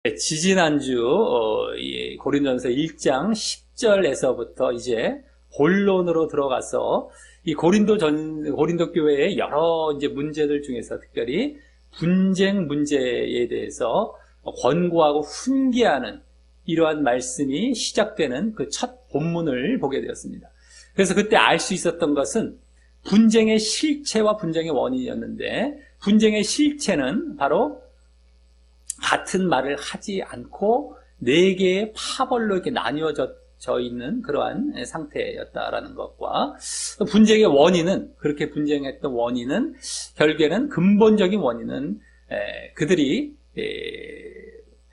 네, 지지난주 이 고린도전서 1장 10절에서부터 이제 본론으로 들어가서 이 고린도 교회의 여러 이제 문제들 중에서 특별히 분쟁 문제에 대해서 권고하고 훈계하는 이러한 말씀이 시작되는 그 첫 본문을 보게 되었습니다. 그래서 그때 알 수 있었던 것은 분쟁의 실체와 분쟁의 원인이었는데, 분쟁의 실체는 바로 같은 말을 하지 않고 네 개의 파벌로 이렇게 나뉘어져 있는 그러한 상태였다라는 것과, 분쟁의 원인은, 그렇게 분쟁했던 원인은 결국에는 근본적인 원인은 그들이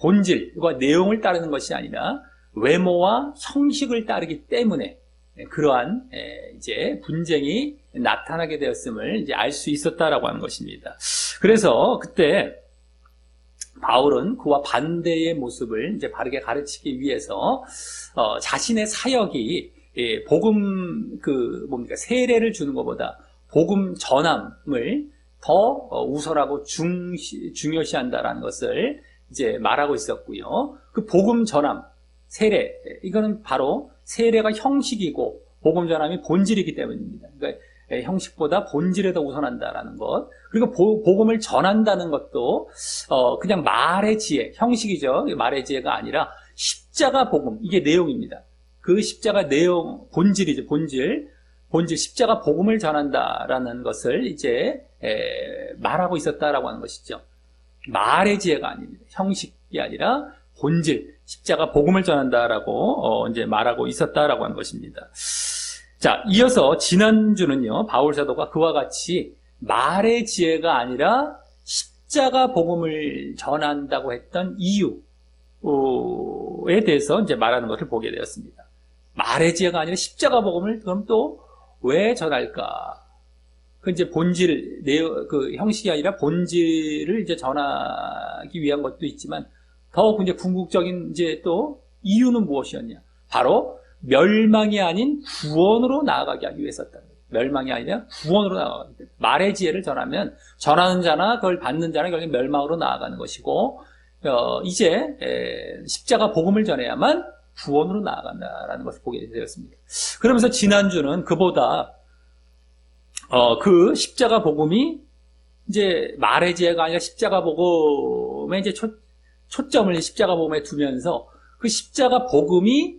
본질과 내용을 따르는 것이 아니라 외모와 형식을 따르기 때문에 그러한 이제 분쟁이 나타나게 되었음을 이제 알 수 있었다라고 하는 것입니다. 그래서 그때 바울은 그와 반대의 모습을 이제 바르게 가르치기 위해서 자신의 사역이 복음 세례를 주는 것보다 복음 전함을 더 우선하고 중요시한다라는 것을 이제 말하고 있었고요. 그 복음 전함, 세례, 이거는 바로 세례가 형식이고 복음 전함이 본질이기 때문입니다. 그러니까 형식보다 본질에 더 우선한다라는 것. 그리고 복음을 전한다는 것도 그냥 말의 지혜, 형식이죠. 말의 지혜가 아니라 십자가 복음, 이게 내용입니다. 그 십자가 내용, 본질이죠. 본질 십자가 복음을 전한다라는 것을 이제 말하고 있었다라고 하는 것이죠. 말의 지혜가 아닙니다. 형식이 아니라 본질, 십자가 복음을 전한다라고 이제 말하고 있었다라고 하는 것입니다. 자, 이어서 지난주는요, 바울 사도가 그와 같이 말의 지혜가 아니라 십자가 복음을 전한다고 했던 이유에 대해서 이제 말하는 것을 보게 되었습니다. 말의 지혜가 아니라 십자가 복음을 그럼 또 왜 전할까? 그 이제 본질, 그 형식이 아니라 본질을 이제 전하기 위한 것도 있지만 더욱 이제 궁극적인 이제 또 이유는 무엇이었냐? 바로 멸망이 아닌 구원으로 나아가게 하기 위해서였다. 멸망이 아니라 구원으로 나아가기 때문에. 말의 지혜를 전하면 전하는 자나 그걸 받는 자는 결국 멸망으로 나아가는 것이고, 이제 십자가 복음을 전해야만 구원으로 나아간다라는 것을 보게 되었습니다. 그러면서 지난주는 그보다 그 십자가 복음이 이제 말의 지혜가 아니라 십자가 복음에 이제 초점을 십자가 복음에 두면서 그 십자가 복음이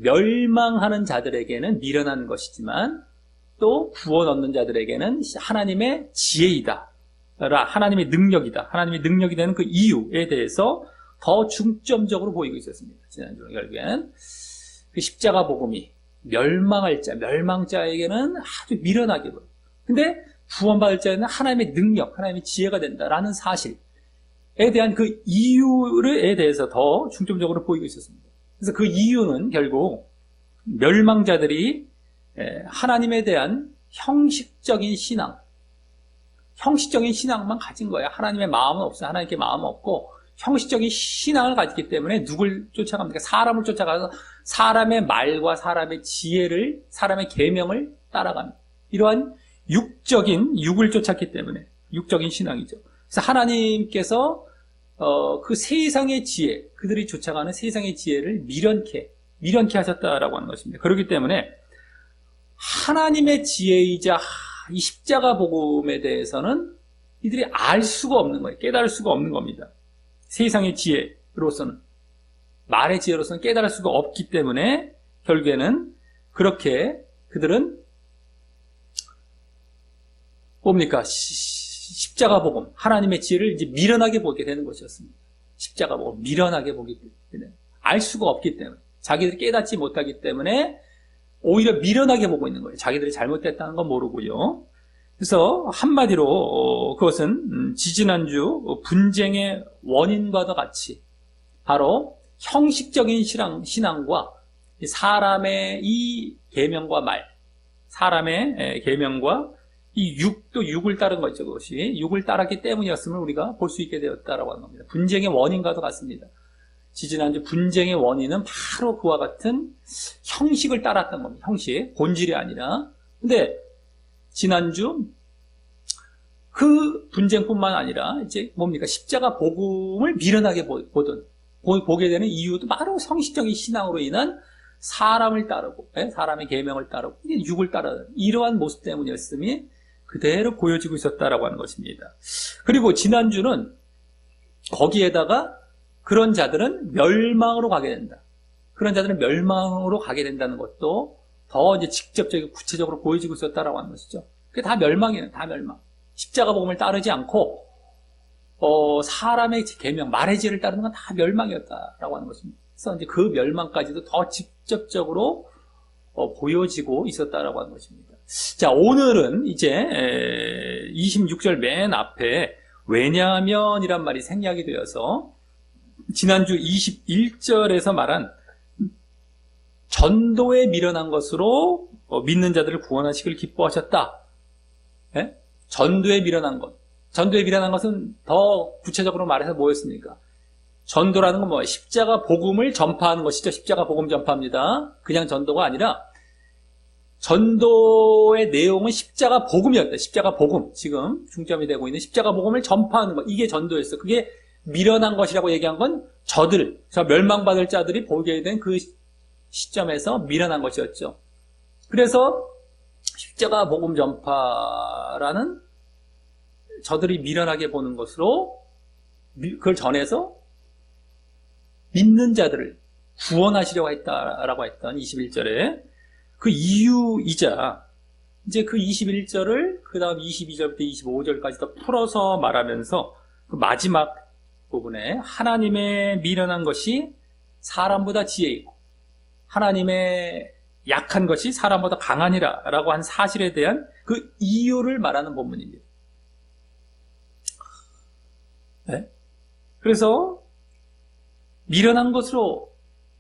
멸망하는 자들에게는 미련한 것이지만 또 구원 얻는 자들에게는 하나님의 지혜이다. 하나님의 능력이다. 하나님의 능력이 되는 그 이유에 대해서 더 중점적으로 보이고 있었습니다. 지난주는 결국엔 그 십자가 복음이 멸망할 자, 멸망자에게는 아주 미련하게 보여요. 근데 구원받을 자에는 하나님의 능력, 하나님의 지혜가 된다라는 사실에 대한 그 이유에 대해서 더 중점적으로 보이고 있었습니다. 그래서 그 이유는 결국 멸망자들이 하나님에 대한 형식적인 신앙만 가진 거예요. 하나님의 마음은 없어요. 하나님께 마음은 없고 형식적인 신앙을 가졌기 때문에 누굴 쫓아갑니까? 사람을 쫓아가서 사람의 말과 사람의 지혜를, 사람의 계명을 따라갑니다. 이러한 육을 쫓았기 때문에 육적인 신앙이죠. 그래서 하나님께서 그 세상의 지혜, 그들이 쫓아가는 세상의 지혜를 미련케 하셨다라고 하는 것입니다. 그렇기 때문에 하나님의 지혜이자 이 십자가 복음에 대해서는 이들이 알 수가 없는 거예요. 깨달을 수가 없는 겁니다. 세상의 지혜로서는, 말의 지혜로서는 깨달을 수가 없기 때문에 결국에는 그렇게 그들은 뭡니까? 십자가 복음, 하나님의 지혜를 이제 미련하게 보게 되는 것이었습니다. 십자가 복음, 미련하게 보기 때문에. 알 수가 없기 때문에. 자기들이 깨닫지 못하기 때문에 오히려 미련하게 보고 있는 거예요. 자기들이 잘못됐다는 건 모르고요. 그래서 한마디로 그것은 지지난주 분쟁의 원인과도 같이 바로 형식적인 신앙과 사람의 이 계명과 말, 사람의 계명과 이 육을 따른 거죠. 그것이 육을 따랐기 때문이었음을 우리가 볼 수 있게 되었다라고 하는 겁니다. 분쟁의 원인과도 같습니다. 지지난주 분쟁의 원인은 바로 그와 같은 형식을 따랐던 겁니다. 형식, 본질이 아니라. 근데 지난주 그 분쟁뿐만 아니라 이제 뭡니까? 십자가 복음을 미련하게 보게 되는 이유도 바로 성식적인 신앙으로 인한 사람을 따르고, 사람의 계명을 따르고, 육을 따르는 이러한 모습 때문이었음이 그대로 보여지고 있었다라고 하는 것입니다. 그리고 지난주는 거기에다가 그런 자들은 멸망으로 가게 된다. 그런 자들은 멸망으로 가게 된다는 것도 더 이제 직접적이고 구체적으로 보여지고 있었다라고 하는 것이죠. 그게 다 멸망이에요. 다 멸망. 십자가 복음을 따르지 않고 사람의 계명, 말의 지혜를 따르는 건 다 멸망이었다라고 하는 것입니다. 그래서 이제 그 멸망까지도 더 직접적으로 보여지고 있었다라고 하는 것입니다. 자, 오늘은 이제 26절 맨 앞에 왜냐하면이란 말이 생략이 되어서 지난주 21절에서 말한 전도에 미련한 것으로 믿는 자들을 구원하시길 기뻐하셨다. 예? 전도에 미련한 것. 전도에 미련한 것은 더 구체적으로 말해서 뭐였습니까? 전도라는 건 뭐예요? 십자가 복음을 전파하는 것이죠. 십자가 복음 전파입니다. 그냥 전도가 아니라 전도의 내용은 십자가 복음이었다. 십자가 복음. 지금 중점이 되고 있는 십자가 복음을 전파하는 것. 이게 전도였어. 그게 미련한 것이라고 얘기한 건 저 멸망받을 자들이 보게 된 그 시점에서 미련한 것이었죠. 그래서 십자가 복음 전파라는 저들이 미련하게 보는 것으로 그걸 전해서 믿는 자들을 구원하시려고 했다라고 했던 21절에 그 이유이자 이제 그 21절을 그 다음 22절부터 25절까지 더 풀어서 말하면서 그 마지막 부분에 하나님의 미련한 것이 사람보다 지혜 있고 하나님의 약한 것이 사람보다 강하니라 라고 한 사실에 대한 그 이유를 말하는 본문입니다. 네? 그래서 미련한 것으로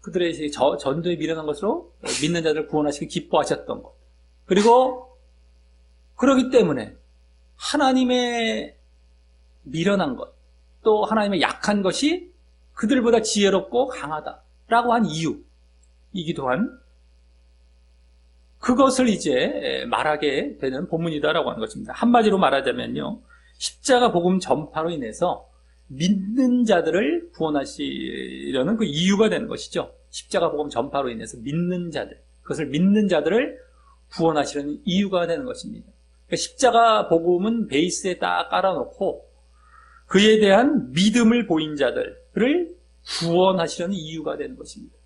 그들의 전도에 미련한 것으로 믿는 자들을 구원하시기 기뻐하셨던 것. 그리고 그러기 때문에 하나님의 미련한 것, 또 하나님의 약한 것이 그들보다 지혜롭고 강하다라고 한 이유이기도 한 그것을 이제 말하게 되는 본문이다라고 하는 것입니다. 한마디로 말하자면요, 십자가 복음 전파로 인해서 믿는 자들을 구원하시려는 그 이유가 되는 것이죠. 십자가 복음 전파로 인해서 믿는 자들, 그것을 믿는 자들을 구원하시려는 이유가 되는 것입니다. 그러니까 십자가 복음은 베이스에 딱 깔아놓고 그에 대한 믿음을 보인 자들을 구원하시려는 이유가 되는 것입니다.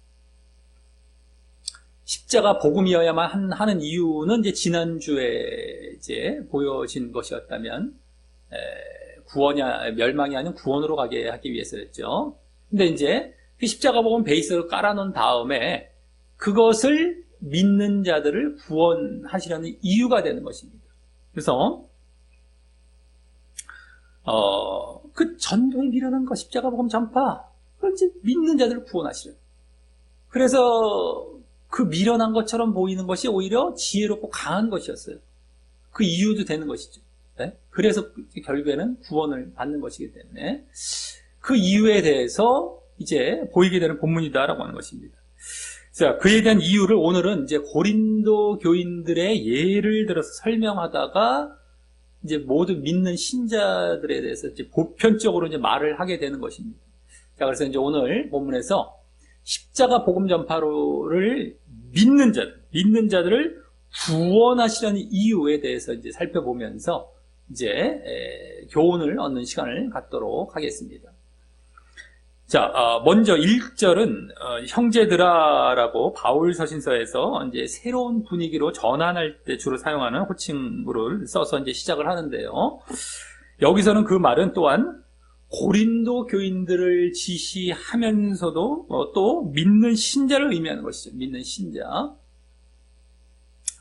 십자가 복음이어야만 하는 이유는 이제 지난주에 이제 보여진 것이었다면 멸망이 아닌 구원으로 가게 하기 위해서였죠. 근데 이제 그 십자가 복음 베이스를 깔아놓은 다음에 그것을 믿는 자들을 구원하시려는 이유가 되는 것입니다. 그래서 그 전도에 미련한 것, 십자가 복음 전파, 그걸 이제 믿는 자들을 구원하시려. 그래서 그 미련한 것처럼 보이는 것이 오히려 지혜롭고 강한 것이었어요. 그 이유도 되는 것이죠. 네? 그래서 결국에는 구원을 받는 것이기 때문에 그 이유에 대해서 이제 보이게 되는 본문이다라고 하는 것입니다. 자, 그에 대한 이유를 오늘은 이제 고린도 교인들의 예를 들어서 설명하다가 이제 모든 믿는 신자들에 대해서 이제 보편적으로 이제 말을 하게 되는 것입니다. 자, 그래서 이제 오늘 본문에서 십자가 복음 전파로를 믿는 자들을 구원하시려는 이유에 대해서 이제 살펴보면서 이제 교훈을 얻는 시간을 갖도록 하겠습니다. 자, 먼저 1절은 형제들아라고 바울 서신서에서 이제 새로운 분위기로 전환할 때 주로 사용하는 호칭으로 써서 이제 시작을 하는데요. 여기서는 그 말은 또한 고린도 교인들을 지시하면서도 또 믿는 신자를 의미하는 것이죠. 믿는 신자.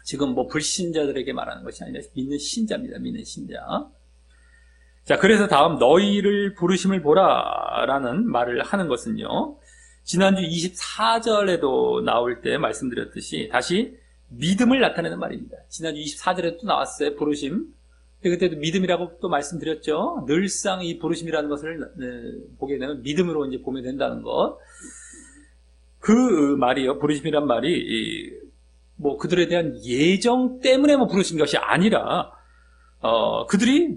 지금 뭐 불신자들에게 말하는 것이 아니라 믿는 신자입니다. 믿는 신자. 자, 그래서 다음 너희를 부르심을 보라라는 말을 하는 것은요, 지난주 24절에도 나올 때 말씀드렸듯이 다시 믿음을 나타내는 말입니다. 지난주 24절에도 또 나왔어요. 부르심. 그때도 믿음이라고 또 말씀드렸죠. 늘상 이 부르심이라는 것을 보게 되면 믿음으로 이제 보면 된다는 것. 그 말이요, 부르심이란 말이 뭐 그들에 대한 예정 때문에 뭐 부르신 것이 아니라 그들이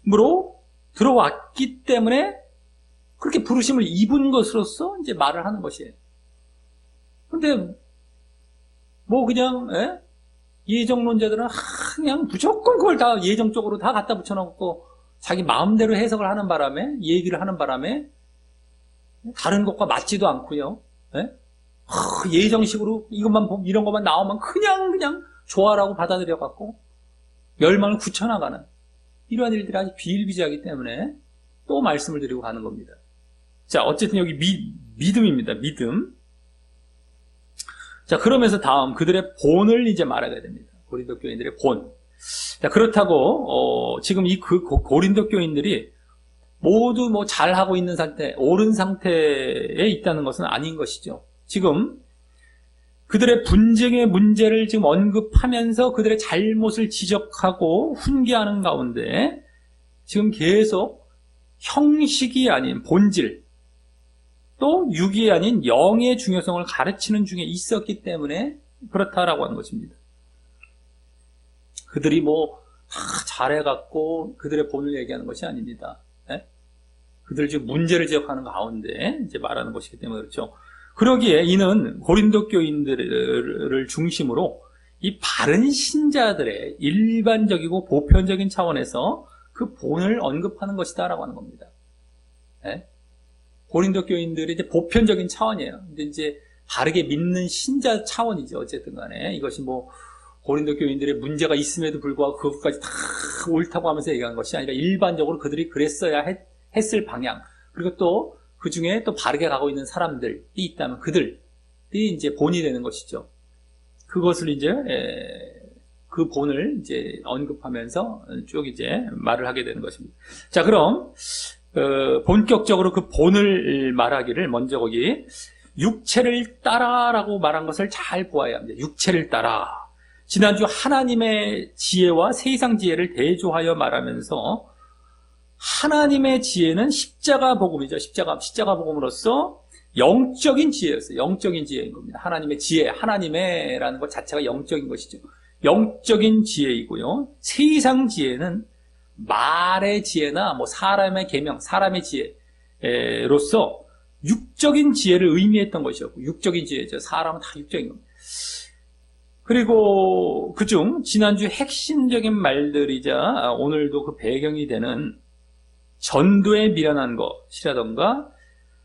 믿음으로 들어왔기 때문에 그렇게 부르심을 입은 것으로서 이제 말을 하는 것이에요. 근데 뭐 그냥 예정론자들은 그냥 무조건 그걸 다 예정적으로 다 갖다 붙여놓고 자기 마음대로 해석을 하는 바람에, 얘기를 하는 바람에 다른 것과 맞지도 않고요. 예정식으로 이런 것만 나오면 그냥 좋아라고 받아들여 갖고 멸망을 굳혀나가는 이러한 일들이 아주 비일비재하기 때문에 또 말씀을 드리고 가는 겁니다. 자, 어쨌든 여기 믿음입니다. 믿음. 자, 그러면서 다음 그들의 본을 이제 말하게 됩니다. 고린도 교인들의 본. 자, 그렇다고 지금 이 고린도 교인들이 모두 뭐 잘하고 있는 상태, 옳은 상태에 있다는 것은 아닌 것이죠. 지금 그들의 분쟁의 문제를 지금 언급하면서 그들의 잘못을 지적하고 훈계하는 가운데 지금 계속 형식이 아닌 본질, 또 육이 아닌 영의 중요성을 가르치는 중에 있었기 때문에 그렇다라고 하는 것입니다. 그들이 뭐 잘해갖고 그들의 본을 얘기하는 것이 아닙니다. 그들 지금 문제를 지적하는 가운데 이제 말하는 것이기 때문에 그렇죠. 그러기에 이는 고린도 교인들을 중심으로 이 바른 신자들의 일반적이고 보편적인 차원에서 그 본을 언급하는 것이다라고 하는 겁니다. 고린도 교인들이 이제 보편적인 차원이에요. 근데 이제 바르게 믿는 신자 차원이죠. 어쨌든 간에 이것이 뭐 고린도 교인들의 문제가 있음에도 불구하고 그것까지 다 옳다고 하면서 얘기하는 것이 아니라 일반적으로 그들이 그랬어야 했을 방향, 그리고 또 그 중에 또 바르게 가고 있는 사람들이 있다면 그들이 이제 본이 되는 것이죠. 그것을 이제 그 본을 이제 언급하면서 쭉 이제 말을 하게 되는 것입니다. 자, 그럼 본격적으로 그 본을 말하기를 먼저 거기 육체를 따라라고 말한 것을 잘 보아야 합니다. 육체를 따라. 지난주 하나님의 지혜와 세상 지혜를 대조하여 말하면서 하나님의 지혜는 십자가 복음이죠. 십자가 복음으로서 영적인 지혜였어요. 영적인 지혜인 겁니다. 하나님의 지혜, 하나님의라는 것 자체가 영적인 것이죠. 영적인 지혜이고요. 세상 지혜는 말의 지혜나 뭐 사람의 계명, 사람의 지혜로서 육적인 지혜를 의미했던 것이었고, 육적인 지혜죠. 사람은 다 육적인 겁니다. 그리고 그중 지난주 핵심적인 말들이자 오늘도 그 배경이 되는 전도에 미련한 것이라던가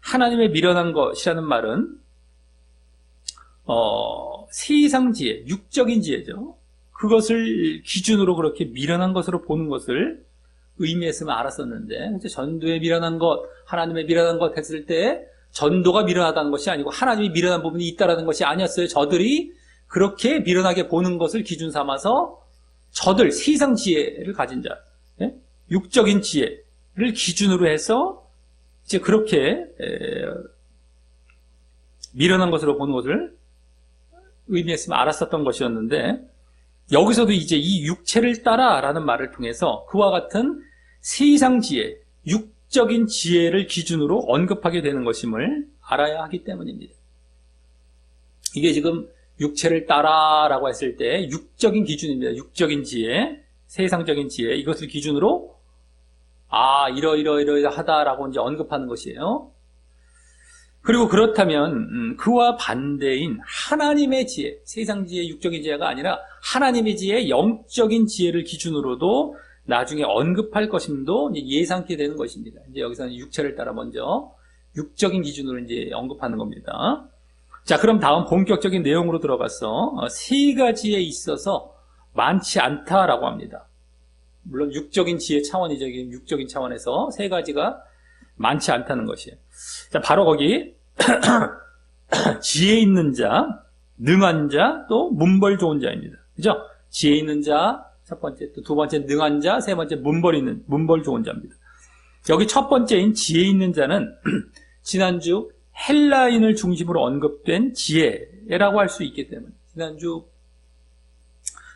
하나님의 미련한 것이라는 말은 세상 지혜, 육적인 지혜죠. 그것을 기준으로 그렇게 미련한 것으로 보는 것을 의미했으면 알았었는데, 전도에 미련한 것, 하나님의 미련한 것 했을 때 전도가 미련하다는 것이 아니고 하나님이 미련한 부분이 있다라는 것이 아니었어요. 저들이 그렇게 미련하게 보는 것을 기준 삼아서 저들, 세상 지혜를 가진 자, 육적인 지혜를 기준으로 해서 이제 그렇게 미련한 것으로 보는 것을 의미했으면 알았었던 것이었는데, 여기서도 이제 이 육체를 따라라는 말을 통해서 그와 같은 세상 지혜, 육적인 지혜를 기준으로 언급하게 되는 것임을 알아야 하기 때문입니다. 이게 지금 육체를 따라라고 했을 때 육적인 기준입니다. 육적인 지혜, 세상적인 지혜, 이것을 기준으로 이러하다라고 이제 언급하는 것이에요. 그리고 그렇다면 그와 반대인 하나님의 지혜, 세상 지혜, 육적인 지혜가 아니라 하나님의 지혜, 영적인 지혜를 기준으로도 나중에 언급할 것임도 예상케 되는 것입니다. 이제 여기서는 육체를 따라 먼저 육적인 기준으로 이제 언급하는 겁니다. 자, 그럼 다음 본격적인 내용으로 들어가서 세 가지에 있어서 많지 않다라고 합니다. 물론 육적인 지혜 차원이죠. 육적인 차원에서 세 가지가 많지 않다는 것이에요. 자, 바로 거기 지혜 있는 자, 능한 자, 또 문벌 좋은 자입니다. 그죠? 지혜 있는 자 첫 번째, 또 두 번째 능한 자, 세 번째 문벌 좋은 자입니다. 여기 첫 번째인 지혜 있는 자는 지난주 헬라인을 중심으로 언급된 지혜라고 할 수 있기 때문에, 지난주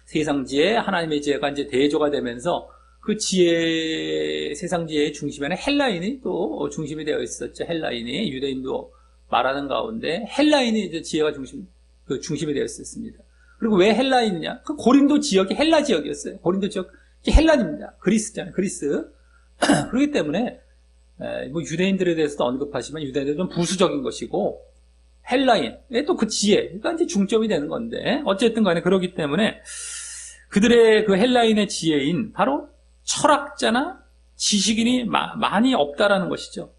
세상 지혜, 하나님의 지혜가 이제 대조가 되면서 그 지혜, 세상 지혜의 중심에는 헬라인이 또 중심이 되어 있었죠. 헬라인이 유대인도 말하는 가운데 헬라인이 이제 지혜가 중심이 되어 있었습니다. 그리고 왜 헬라인이냐? 그 고린도 지역이 헬라 지역이었어요. 고린도 지역 헬란입니다. 그리스잖아요. 그리스. 그렇기 때문에 뭐 유대인들에 대해서도 언급하시면 유대인들은 좀 부수적인 것이고 헬라인의 또 그 지혜가 이제 중점이 되는 건데 어쨌든 간에 그러기 때문에 그들의 그 헬라인의 지혜인 바로 철학자나 지식인이 많이 없다라는 것이죠.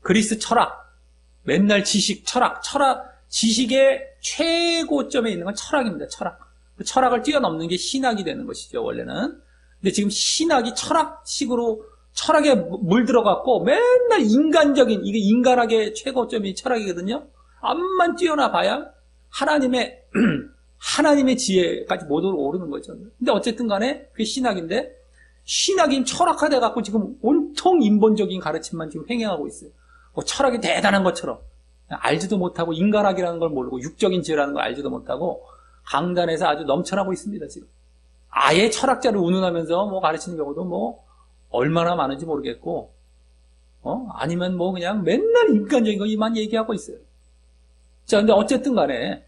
그리스 철학, 맨날 지식, 철학, 지식의 최고점에 있는 건 철학입니다. 철학. 그 철학을 뛰어넘는 게 신학이 되는 것이죠, 원래는. 근데 지금 신학이 철학식으로 철학에 물들어갖고 맨날 인간적인, 이게 인간학의 최고점이 철학이거든요. 암만 뛰어나 봐야 하나님의 지혜까지 못 오르는 거죠. 근데 어쨌든 간에 그게 신학인데, 신학이 철학화돼갖고 지금 온통 인본적인 가르침만 지금 횡행하고 있어요. 뭐 철학이 대단한 것처럼. 알지도 못하고 인간학이라는 걸 모르고 육적인 지혜라는 걸 알지도 못하고 강단에서 아주 넘쳐나고 있습니다, 지금. 아예 철학자를 운운하면서 뭐 가르치는 경우도 뭐 얼마나 많은지 모르겠고, 아니면 뭐 그냥 맨날 인간적인 것만 얘기하고 있어요. 자, 근데 어쨌든 간에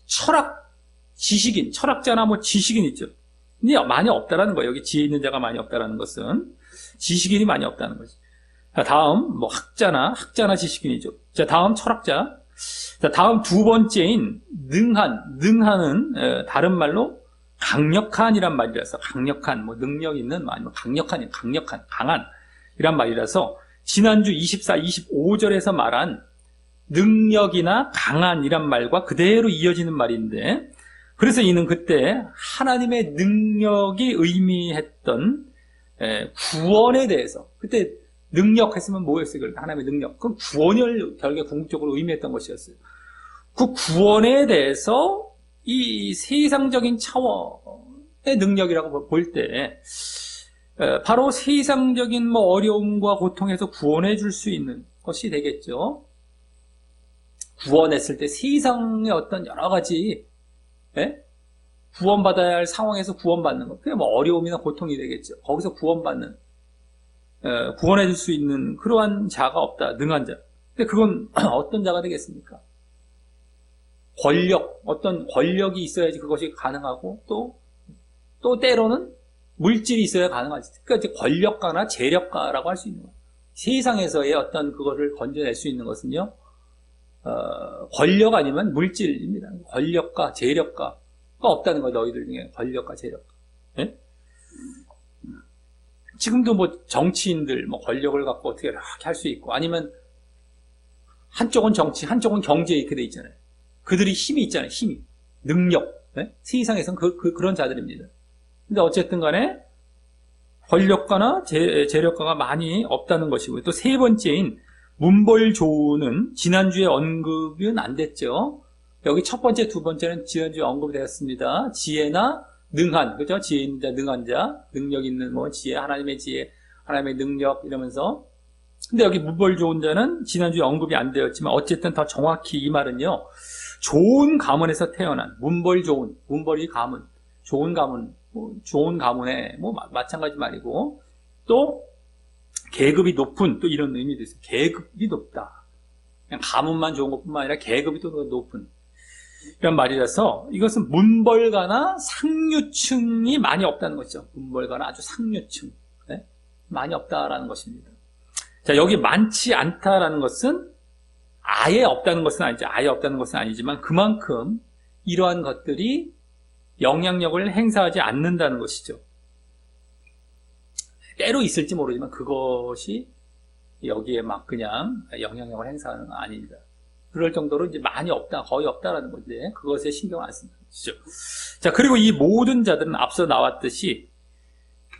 철학자나 뭐 지식인 있죠. 근데 많이 없다라는 거예요. 여기 지혜 있는 자가 많이 없다라는 것은 지식인이 많이 없다는 거죠. 자, 다음 뭐 학자나 지식인이죠. 자, 다음 철학자. 자, 다음 두 번째인 능한은 다른 말로 강력한이란 말이라서 강력한 뭐 능력 있는 아니면 강한 이란 말이라서 지난주 24, 25절에서 말한 능력이나 강한이란 말과 그대로 이어지는 말인데 그래서 이는 그때 하나님의 능력이 의미했던 구원에 대해서 그때 능력 했으면 뭐였어요? 하나님의 능력. 그럼 구원을 결국에 궁극적으로 의미했던 것이었어요. 그 구원에 대해서 이 세상적인 차원의 능력이라고 볼 때, 바로 세상적인 뭐 어려움과 고통에서 구원해 줄 수 있는 것이 되겠죠. 구원했을 때 세상의 어떤 여러 가지, 구원받아야 할 상황에서 구원받는 것. 그게 뭐 어려움이나 고통이 되겠죠. 거기서 구원해 줄 수 있는 그러한 자가 없다. 능한 자. 근데 그건 어떤 자가 되겠습니까? 어떤 권력이 있어야지 그것이 가능하고 또 때로는 물질이 있어야 가능하지. 그러니까 이제 권력가나 재력가라고 할 수 있는 거예요. 세상에서의 어떤 그거를 건져낼 수 있는 것은요, 권력 아니면 물질입니다. 권력가, 재력가가 없다는 거예요. 너희들 중에 권력가, 재력가. 네? 지금도 뭐 정치인들 뭐 권력을 갖고 어떻게 이렇게 할 수 있고 아니면 한쪽은 정치, 한쪽은 경제 이렇게 돼 있잖아요. 그들이 힘이 있잖아요. 힘이. 능력. 네? 세상에서는 그런 자들입니다. 근데 어쨌든 간에 권력가나 재력가가 많이 없다는 것이고요. 또 세 번째인 문벌조는 지난주에 언급은 안 됐죠. 여기 첫 번째, 두 번째는 지난주에 언급되었습니다. 지혜나 능한, 그죠? 지혜 있는 자, 능한 자, 능력 있는 뭐 지혜, 하나님의 능력 이러면서. 근데 여기 문벌 좋은 자는 지난주에 언급이 안 되었지만 어쨌든 더 정확히 이 말은요. 좋은 가문에서 태어난 문벌이 가문, 좋은 가문에 뭐 마찬가지 말이고 또 계급이 높은 또 이런 의미도 있어요. 계급이 높다. 그냥 가문만 좋은 것뿐만 아니라 계급이 또 높은 이런 말이라서 이것은 문벌가나 상류층이 많이 없다는 것이죠. 문벌가나 아주 상류층 많이 없다라는 것입니다. 자, 여기 많지 않다라는 것은 아예 없다는 것은 아니지만 그만큼 이러한 것들이 영향력을 행사하지 않는다는 것이죠. 때로 있을지 모르지만 그것이 여기에 막 그냥 영향력을 행사하는 건 아닙니다. 그럴 정도로 이제 많이 없다, 거의 없다라는 건데 그것에 신경 안 쓰는 것이죠. 자, 그리고 이 모든 자들은 앞서 나왔듯이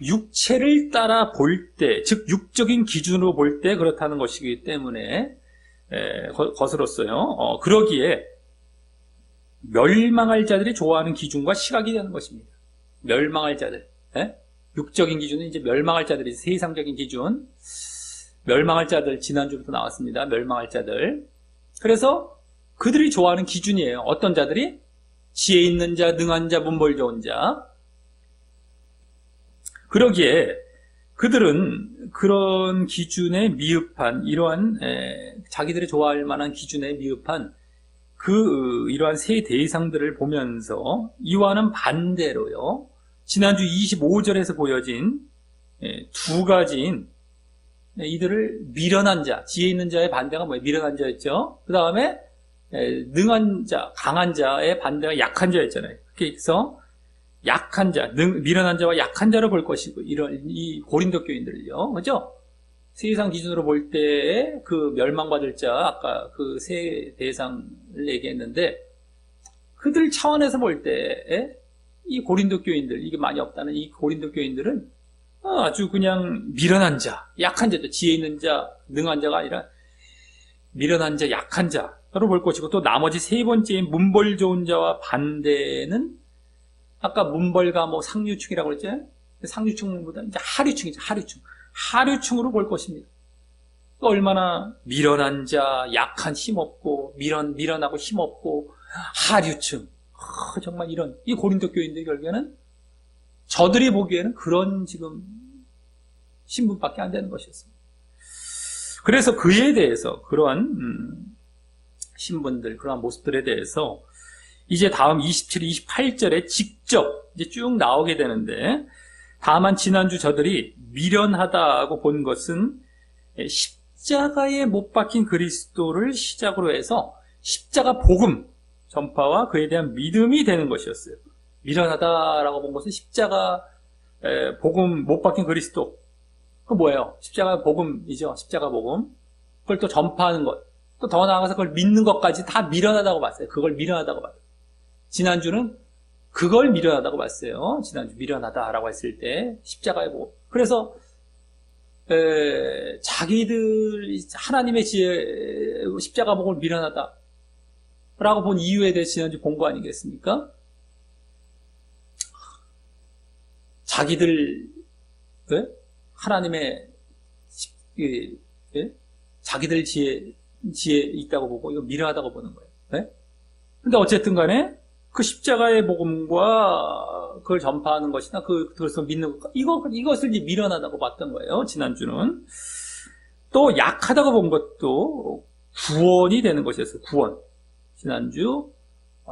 육체를 따라 볼 때, 즉 육적인 기준으로 볼 때 그렇다는 것이기 때문에 것으로서요. 그러기에 멸망할 자들이 좋아하는 기준과 시각이 되는 것입니다. 멸망할 자들, 육적인 기준은 이제 멸망할 자들이 세상적인 기준, 멸망할 자들 지난주부터 나왔습니다. 멸망할 자들. 그래서 그들이 좋아하는 기준이에요. 어떤 자들이? 지혜 있는 자, 능한 자, 문벌 좋은 자. 그러기에 그들은 그런 기준에 미흡한 이러한 자기들이 좋아할 만한 기준에 미흡한 이러한 세 대상들을 보면서 이와는 반대로요, 지난주 25절에서 보여진 두 가지인 이들을 미련한 자, 지혜 있는 자의 반대가 뭐예요? 미련한 자였죠. 그 다음에 능한 자, 강한 자의 반대가 약한 자였잖아요. 그래서 약한 자, 미련한 자와 약한 자를 볼 것이고, 이 고린도 교인들을요, 그죠? 세상 기준으로 볼 때 그 멸망받을 자, 아까 그 세 대상을 얘기했는데, 그들 차원에서 볼 때 이 고린도 교인들, 이게 많이 없다는 이 고린도 교인들은 아주 그냥 미련한 자, 약한 자죠. 지혜 있는 자, 능한 자가 아니라 미련한 자, 약한 자로 볼 것이고, 또 나머지 세 번째인 문벌 좋은 자와 반대는 아까 문벌가 뭐 상류층이라고 그랬죠? 상류층보다 이제 하류층이죠. 하류층으로 볼 것입니다. 또 얼마나 미련한 자, 약한, 힘없고, 미련하고 힘없고, 하류층. 정말 이 고린도 교인들이 결국에는 저들이 보기에는 그런 지금 신분밖에 안 되는 것이었습니다. 그래서 그에 대해서 그러한 신분들, 그러한 모습들에 대해서 이제 다음 27, 28절에 직접 이제 쭉 나오게 되는데, 다만 지난주 저들이 미련하다고 본 것은 십자가에 못 박힌 그리스도를 시작으로 해서 십자가 복음 전파와 그에 대한 믿음이 되는 것이었어요. 미련하다라고 본 것은 십자가 복음 못 박힌 그리스도. 그 뭐예요? 십자가 복음이죠. 십자가 복음. 그걸 또 전파하는 것. 또 더 나아가서 그걸 믿는 것까지 다 미련하다고 봤어요. 그걸 미련하다고 봤어요. 지난주는 그걸 미련하다고 봤어요. 지난주 미련하다라고 했을 때 십자가의 복음. 그래서 자기들 하나님의 지혜 십자가 복음을 미련하다라고 본 이유에 대해서 지난주 본 거 아니겠습니까? 자기들 하나님의 자기들 지혜 있다고 보고 이거 미련하다고 보는 거예요. 근데 어쨌든 간에 그 십자가의 복음과 그걸 전파하는 것이나 그것을 믿는 것, 이것을 이제 미련하다고 봤던 거예요. 지난주는. 또 약하다고 본 것도 구원이 되는 것이었어요. 구원. 지난주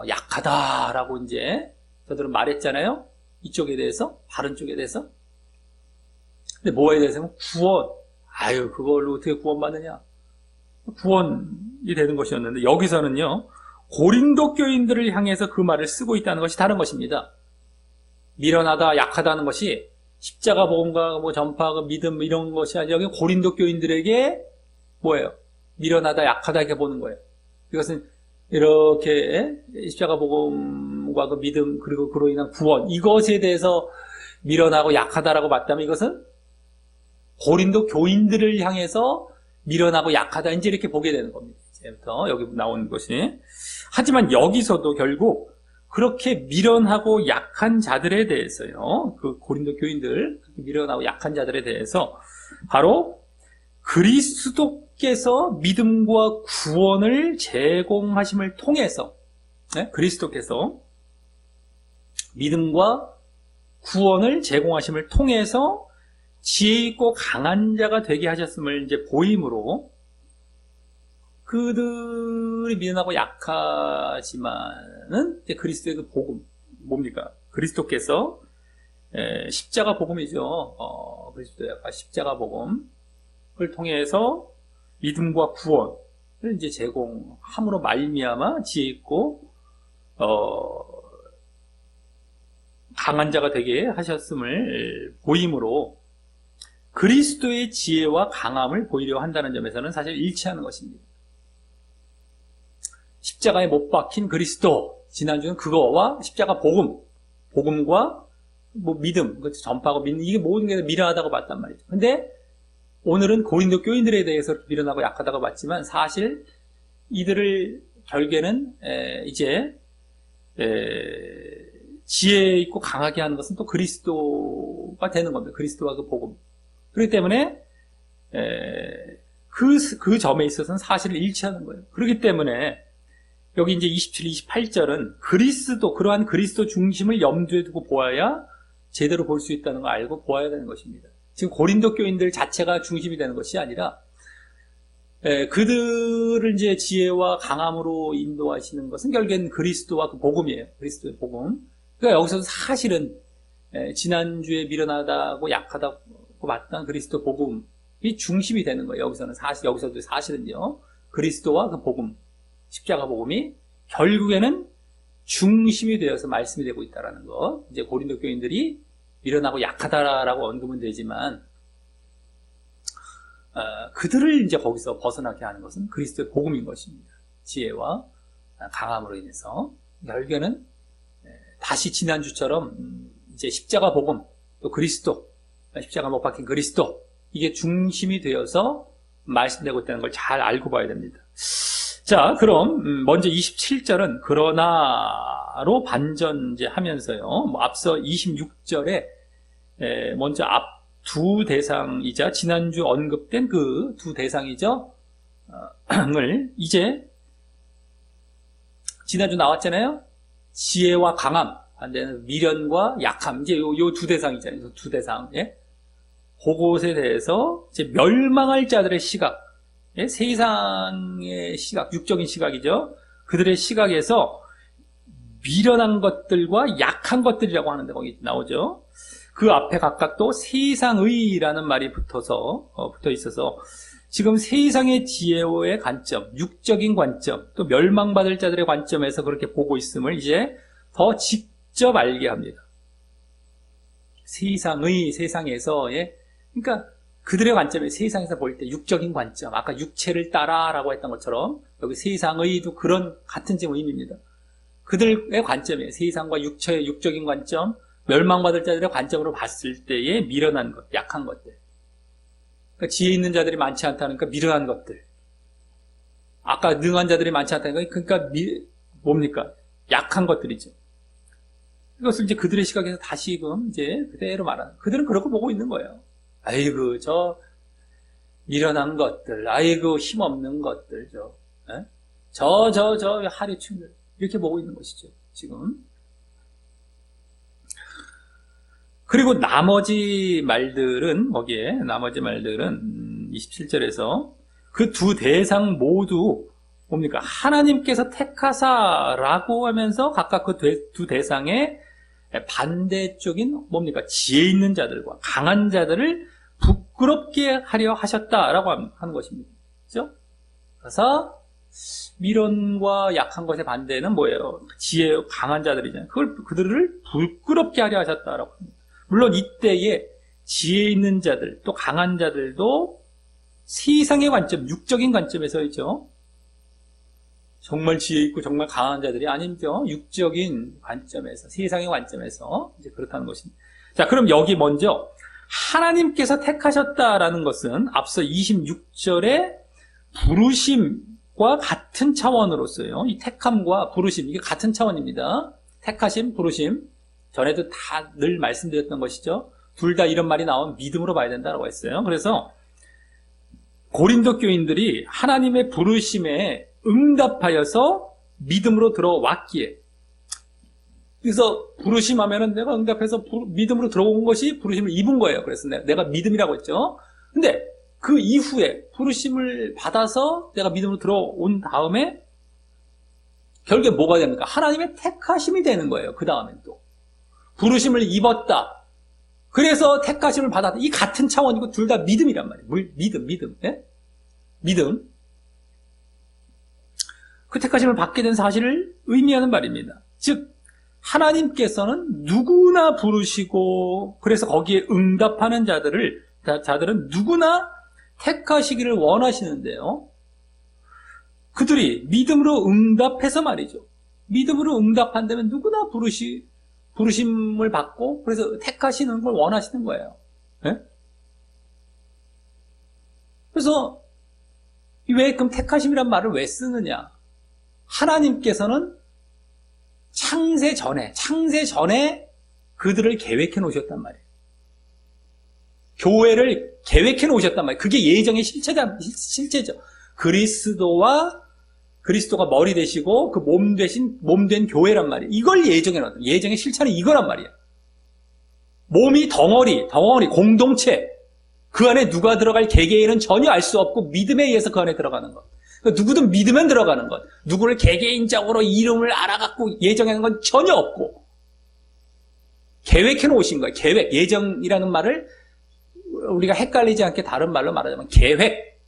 약하다라고 이제 저들은 말했잖아요. 이쪽에 대해서, 바른 쪽에 대해서. 근데 뭐에 대해서는 구원. 그걸로 어떻게 구원받느냐? 구원이 되는 것이었는데, 여기서는요, 고린도 교인들을 향해서 그 말을 쓰고 있다는 것이 다른 것입니다. 미련하다, 약하다는 것이 십자가 복음과 뭐 전파가 믿음 이런 것이 아니라 여기 고린도 교인들에게 뭐예요? 미련하다, 약하다 이렇게 보는 거예요. 이것은 이렇게 십자가 복음과 그 믿음 그리고 그로 인한 구원 이것에 대해서 미련하고 약하다라고 봤다면 이것은 고린도 교인들을 향해서 미련하고 약하다 이제 이렇게 보게 되는 겁니다. 이제부터 여기 나오는 것이. 하지만 여기서도 결국 그렇게 미련하고 약한 자들에 대해서요, 그 고린도 교인들 미련하고 약한 자들에 대해서 바로 그리스도께서 믿음과 구원을 제공하심을 통해서, 그리스도께서 믿음과 구원을 제공하심을 통해서 지혜 있고 강한 자가 되게 하셨음을 이제 보임으로 그들이 미련하고 약하지만은 이제 그리스도의 그 복음 뭡니까? 그리스도께서 십자가 복음이죠. 그리스도의 십자가 복음을 통해서 믿음과 구원을 이제 제공함으로 말미암아 지혜 있고 강한 자가 되게 하셨음을 보임으로 그리스도의 지혜와 강함을 보이려 한다는 점에서는 사실 일치하는 것입니다. 십자가에 못 박힌 그리스도, 지난주는 그거와 십자가 복음과 뭐 믿음, 전파하고 믿는 이게 모든 게 미련하다고 봤단 말이죠. 근데 오늘은 고린도 교인들에 대해서 미련하고 약하다고 봤지만 사실 이들을 결국에는 이제 지혜 있고 강하게 하는 것은 또 그리스도가 되는 겁니다. 그리스도와 그 복음. 그렇기 때문에 그 점에 있어서는 사실을 일치하는 거예요. 그렇기 때문에 여기 이제 27, 28절은 그러한 그리스도 중심을 염두에 두고 보아야 제대로 볼 수 있다는 걸 알고 보아야 되는 것입니다. 지금 고린도 교인들 자체가 중심이 되는 것이 아니라 그들을 이제 지혜와 강함으로 인도하시는 것은 결국엔 그리스도와 그 복음이에요. 그리스도의 복음. 그러니까 여기서 사실은 지난주에 미련하다고 약하다고 봤던 그리스도 복음이 중심이 되는 거예요. 여기서도 사실은요. 그리스도와 그 복음, 십자가 복음이 결국에는 중심이 되어서 말씀이 되고 있다는 거. 이제 고린도 교인들이 미련하고 약하다라고 언급은 되지만 그들을 이제 거기서 벗어나게 하는 것은 그리스도의 복음인 것입니다. 지혜와 강함으로 인해서 결국에는 다시 지난주처럼 이제 십자가 복음, 또 그리스도, 십자가 못 박힌 그리스도, 이게 중심이 되어서 말씀되고 있다는 걸 잘 알고 봐야 됩니다. 자, 그럼 먼저 27절은 그러나로 반전 이제 하면서요. 앞서 26절에 먼저 앞 두 대상이자 지난주 언급된 그 두 대상이죠. 을 이제 지난주 나왔잖아요. 지혜와 강함, 반대는 미련과 약함. 이제 요 두 대상이잖아요. 두 대상. 예? 그것에 대해서 이제 멸망할 자들의 시각, 예? 세상의 시각, 육적인 시각이죠. 그들의 시각에서 미련한 것들과 약한 것들이라고 하는데 거기 나오죠. 그 앞에 각각 또 세상의라는 말이 붙어 있어서 지금 세상의 지혜의 관점, 육적인 관점, 또 멸망받을 자들의 관점에서 그렇게 보고 있음을 이제 더 직접 알게 합니다. 세상에서의, 그러니까 그들의 관점에 세상에서 볼 때 육적인 관점, 아까 육체를 따라라고 했던 것처럼 여기 세상의도 그런 같은 지금 의미입니다. 그들의 관점이에요. 세상과 육체의 육적인 관점, 멸망받을 자들의 관점으로 봤을 때의 미련한 것, 약한 것들. 그러니까 지혜 있는 자들이 많지 않다니까 미련한 것들. 아까 능한 자들이 많지 않다니까 그러니까 뭡니까? 약한 것들이죠. 이것을 이제 그들의 시각에서 다시금 이제 그대로 말하는. 그들은 그렇게 보고 있는 거예요. 아이고 저 미련한 것들, 아이고 힘없는 것들, 저 하류충들 이렇게 보고 있는 것이죠. 지금. 그리고 나머지 말들은 27절에서 그 두 대상 모두 뭡니까? 하나님께서 택하사라고 하면서 각각 그 두 대상의 반대쪽인 뭡니까? 지혜 있는 자들과 강한 자들을 부끄럽게 하려 하셨다라고 하는 것입니다. 그렇죠? 그래서 미련과 약한 것의 반대는 뭐예요? 지혜 강한 자들이잖아요. 그들을 부끄럽게 하려 하셨다라고 합니다. 물론 이때에 지혜 있는 자들, 또 강한 자들도 세상의 관점, 육적인 관점에서이죠. 정말 지혜 있고 정말 강한 자들이 아니죠. 육적인 관점에서, 세상의 관점에서 이제 그렇다는 것입니다. 자, 그럼 여기 먼저 하나님께서 택하셨다라는 것은 앞서 26절에 부르심과 같은 차원으로서요. 이 택함과 부르심, 이게 같은 차원입니다. 택하심, 부르심. 전에도 다 늘 말씀드렸던 것이죠. 둘 다 이런 말이 나오면 믿음으로 봐야 된다고 했어요. 그래서 고린도 교인들이 하나님의 부르심에 응답하여서 믿음으로 들어왔기에, 그래서 부르심하면은 내가 응답해서 믿음으로 들어온 것이 부르심을 입은 거예요. 그래서 내가 믿음이라고 했죠. 근데 그 이후에 부르심을 받아서 내가 믿음으로 들어온 다음에 결국에 뭐가 됩니까? 하나님의 택하심이 되는 거예요. 그 다음엔 또 부르심을 입었다. 그래서 택하심을 받았다. 이 같은 차원이고 둘 다 믿음이란 말이에요. 믿음. 예? 믿음. 그 택하심을 받게 된 사실을 의미하는 말입니다. 즉 하나님께서는 누구나 부르시고 그래서 거기에 응답하는 자들은 누구나 택하시기를 원하시는데요. 그들이 믿음으로 응답해서 말이죠. 믿음으로 응답한다면 누구나 부르심을 받고 그래서 택하시는 걸 원하시는 거예요. 네? 그래서 왜 그럼 택하심이란 말을 왜 쓰느냐? 하나님께서는 창세 전에 그들을 계획해 놓으셨단 말이에요. 교회를 계획해 놓으셨단 말이에요. 그게 예정의 실체죠. 그리스도가 머리 되시고 그 몸된 교회란 말이에요. 이걸 예정해 놨다. 예정의 실체는 이거란 말이에요. 몸이 덩어리, 공동체. 그 안에 누가 들어갈 개개인은 전혀 알 수 없고 믿음에 의해서 그 안에 들어가는 것. 그러니까 누구든 믿으면 들어가는 것. 누구를 개개인적으로 이름을 알아갖고 예정하는 건 전혀 없고 계획해 놓으신 거예요. 계획. 예정이라는 말을 우리가 헷갈리지 않게 다른 말로 말하자면 계획.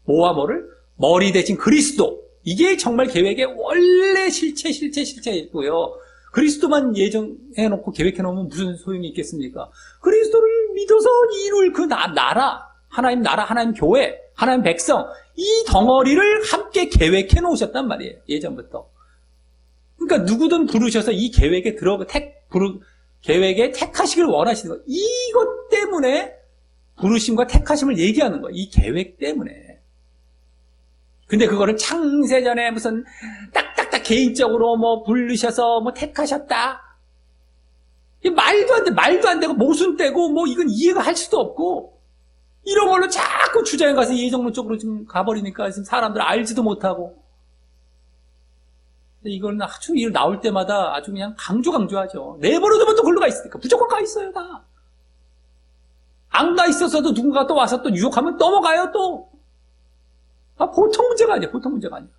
뭐와 뭐를? 머리 대신 그리스도. 이게 정말 계획의 원래 실체이고요. 그리스도만 예정해 놓고 계획해 놓으면 무슨 소용이 있겠습니까? 그리스도를 믿어서 이룰 그 나라, 하나님 나라, 하나님 교회, 하나님 백성, 이 덩어리를 함께 계획해 놓으셨단 말이에요. 예전부터. 그러니까 누구든 부르셔서 이 계획에 계획에 택하시길 원하시는 거예요. 이것 때문에 부르심과 택하심을 얘기하는 거예요. 이 계획 때문에. 근데 그거를 창세전에 무슨 딱딱딱 개인적으로 뭐 부르셔서 뭐 택하셨다. 이 말도 안 되고 모순되고 뭐 이건 이해가 할 수도 없고 이런 걸로 자꾸 주장해 가서 예정론 쪽으로 지금 가버리니까 지금 사람들 알지도 못하고. 이거는 아주 일 나올 때마다 아주 그냥 강조하죠. 내버려두면 또 글로 가 있으니까 무조건 가 있어요 다. 안 가 있어서도 누군가 또 와서 또 유혹하면 넘어가요 또. 보통 문제가 아니야. 보통 문제가 아니야.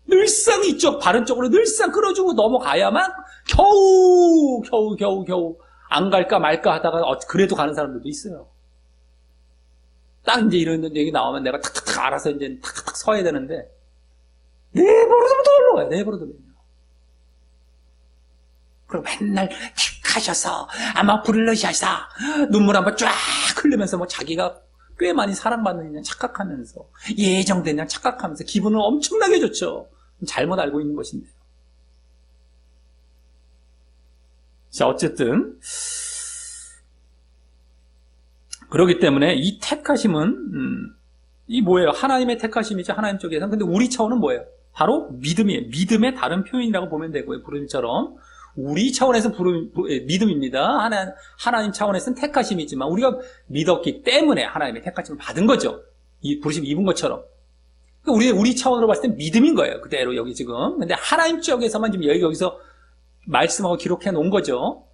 늘상 이쪽 바른 쪽으로 늘상 끌어주고 넘어가야만 겨우 안 갈까 말까 하다가 그래도 가는 사람들도 있어요. 딱 이제 이런 얘기 나오면 내가 탁탁탁 알아서 이제 탁탁탁 서야 되는데 내버려두면 또 올라가요. 내버려두면요. 그리고 맨날 택하셔서 아마 부르셔서 눈물 한번 쫙 흘리면서 뭐 자기가 꽤 많이 사랑받는 그냥 착각하면서 예정된 그냥 착각하면서 기분을 엄청나게 좋죠. 잘못 알고 있는 것인데요. 자, 어쨌든 그렇기 때문에 이 택하심은 이 뭐예요? 하나님의 택하심이죠. 하나님 쪽에서는. 근데 우리 차원은 뭐예요? 바로 믿음이에요. 믿음의 다른 표현이라고 보면 되고요. 부름처럼 우리 차원에서 믿음입니다. 하나님 차원에서는 택하심이지만 우리가 믿었기 때문에 하나님의 택하심을 받은 거죠. 이 부르심 입은 것처럼. 그러니까 우리 차원으로 봤을 때 믿음인 거예요. 그대로 여기 지금. 근데 하나님 쪽에서만 지금 여기서 말씀하고 기록해 놓은 거죠.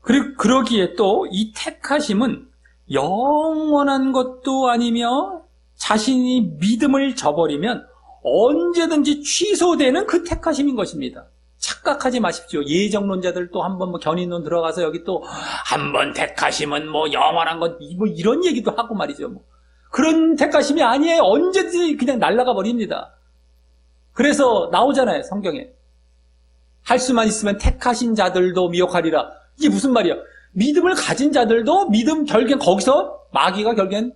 그리고 그러기에 또 이 택하심은 영원한 것도 아니며 자신이 믿음을 저버리면 언제든지 취소되는 그 택하심인 것입니다. 착각하지 마십시오. 예정론자들 또 한번 뭐 견인론 들어가서 여기 또 한번 택하심은 뭐 영원한 것 뭐 이런 얘기도 하고 말이죠. 뭐. 그런 택하심이 아니에요. 언제든지 그냥 날아가 버립니다. 그래서 나오잖아요. 성경에. 할 수만 있으면 택하신 자들도 미혹하리라. 이게 무슨 말이야? 믿음을 가진 자들도 믿음 결국엔 거기서 마귀가 결국엔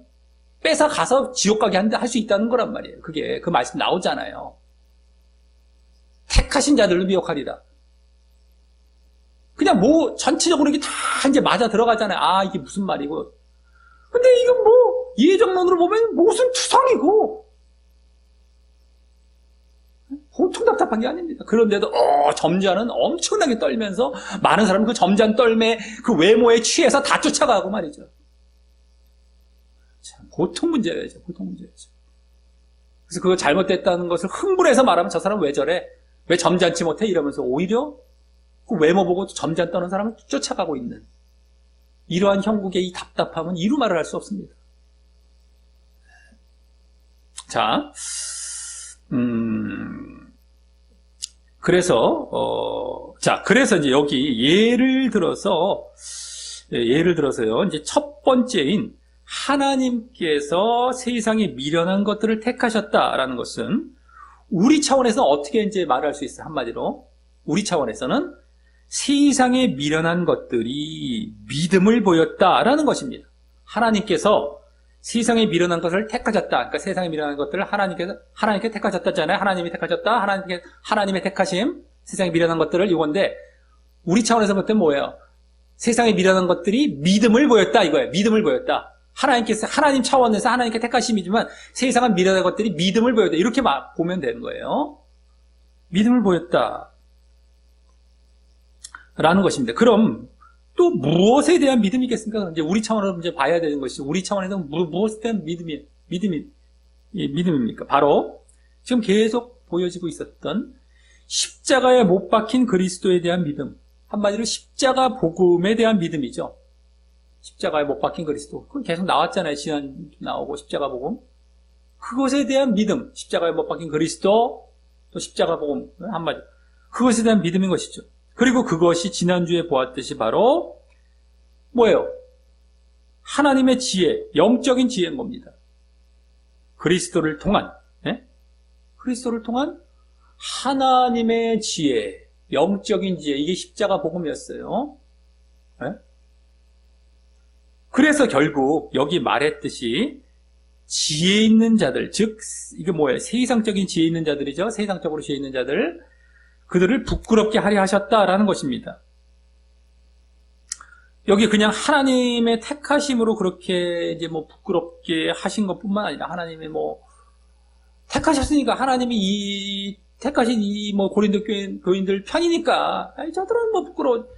뺏어 가서 지옥 가게 할 수 있다는 거란 말이에요. 그게 그 말씀 나오잖아요. 택하신 자들도 미혹하리라. 그냥 뭐 전체적으로 이게 다 이제 맞아 들어가잖아요. 아 이게 무슨 말이고. 근데 이건 뭐 예정론으로 보면 무슨 투성이고 보통 답답한 게 아닙니다. 그런데도 점잖은 엄청나게 떨면서 많은 사람은 그 점잖은 떨매 그 외모에 취해서 다 쫓아가고 말이죠. 참, 보통 문제예요. 보통 문제죠. 그래서 그거 잘못됐다는 것을 흥분해서 말하면 저 사람 왜 저래? 왜 점잖지 못해? 이러면서 오히려 그 외모 보고 점잖 떠는 사람을 쫓아가고 있는 이러한 형국의 이 답답함은 이루 말을 할 수 없습니다. 자, 그래서 이제 여기 예를 들어서요, 이제 첫 번째인 하나님께서 세상에 미련한 것들을 택하셨다라는 것은 우리 차원에서는 어떻게 이제 말할 수 있어요? 한마디로. 우리 차원에서는 세상에 미련한 것들이 믿음을 보였다라는 것입니다. 하나님께서 세상에 미련한 것을 택하셨다. 그러니까 세상에 미련한 것들을 하나님께 택하셨다잖아요. 하나님이 택하셨다. 하나님의 택하심. 세상에 미련한 것들을 이건데, 우리 차원에서 볼 때는 뭐예요? 세상에 미련한 것들이 믿음을 보였다. 이거예요. 믿음을 보였다. 하나님 차원에서 하나님께 택하심이지만 세상은 미련한 것들이 믿음을 보였다. 이렇게 보면 되는 거예요. 믿음을 보였다. 라는 것입니다. 그럼 또 무엇에 대한 믿음이겠습니까? 이제 우리 차원으로 이제 봐야 되는 것이 우리 차원에서 무엇에 대한 믿음입니까? 바로 지금 계속 보여지고 있었던 십자가에 못 박힌 그리스도에 대한 믿음. 한마디로 십자가 복음에 대한 믿음이죠. 십자가에 못 박힌 그리스도. 그건 계속 나왔잖아요. 지난 나오고 십자가 복음. 그것에 대한 믿음, 십자가에 못 박힌 그리스도, 또 십자가 복음 한마디. 그것에 대한 믿음인 것이죠. 그리고 그것이 지난주에 보았듯이 바로 뭐예요? 하나님의 지혜, 영적인 지혜인 겁니다. 그리스도를 통한, 그리스도를 통한 하나님의 지혜, 영적인 지혜, 이게 십자가 복음이었어요. 그래서 결국 여기 말했듯이 지혜 있는 자들, 즉 이게 뭐예요? 세상적인 지혜 있는 자들이죠. 세상적으로 지혜 있는 자들, 그들을 부끄럽게 하려 하셨다라는 것입니다. 여기 그냥 하나님의 택하심으로 그렇게 이제 뭐 부끄럽게 하신 것뿐만 아니라 하나님의 뭐 택하셨으니까 하나님이 이 택하신 이 뭐 고린도 교인들 편이니까 아니 저들은 뭐 부끄러워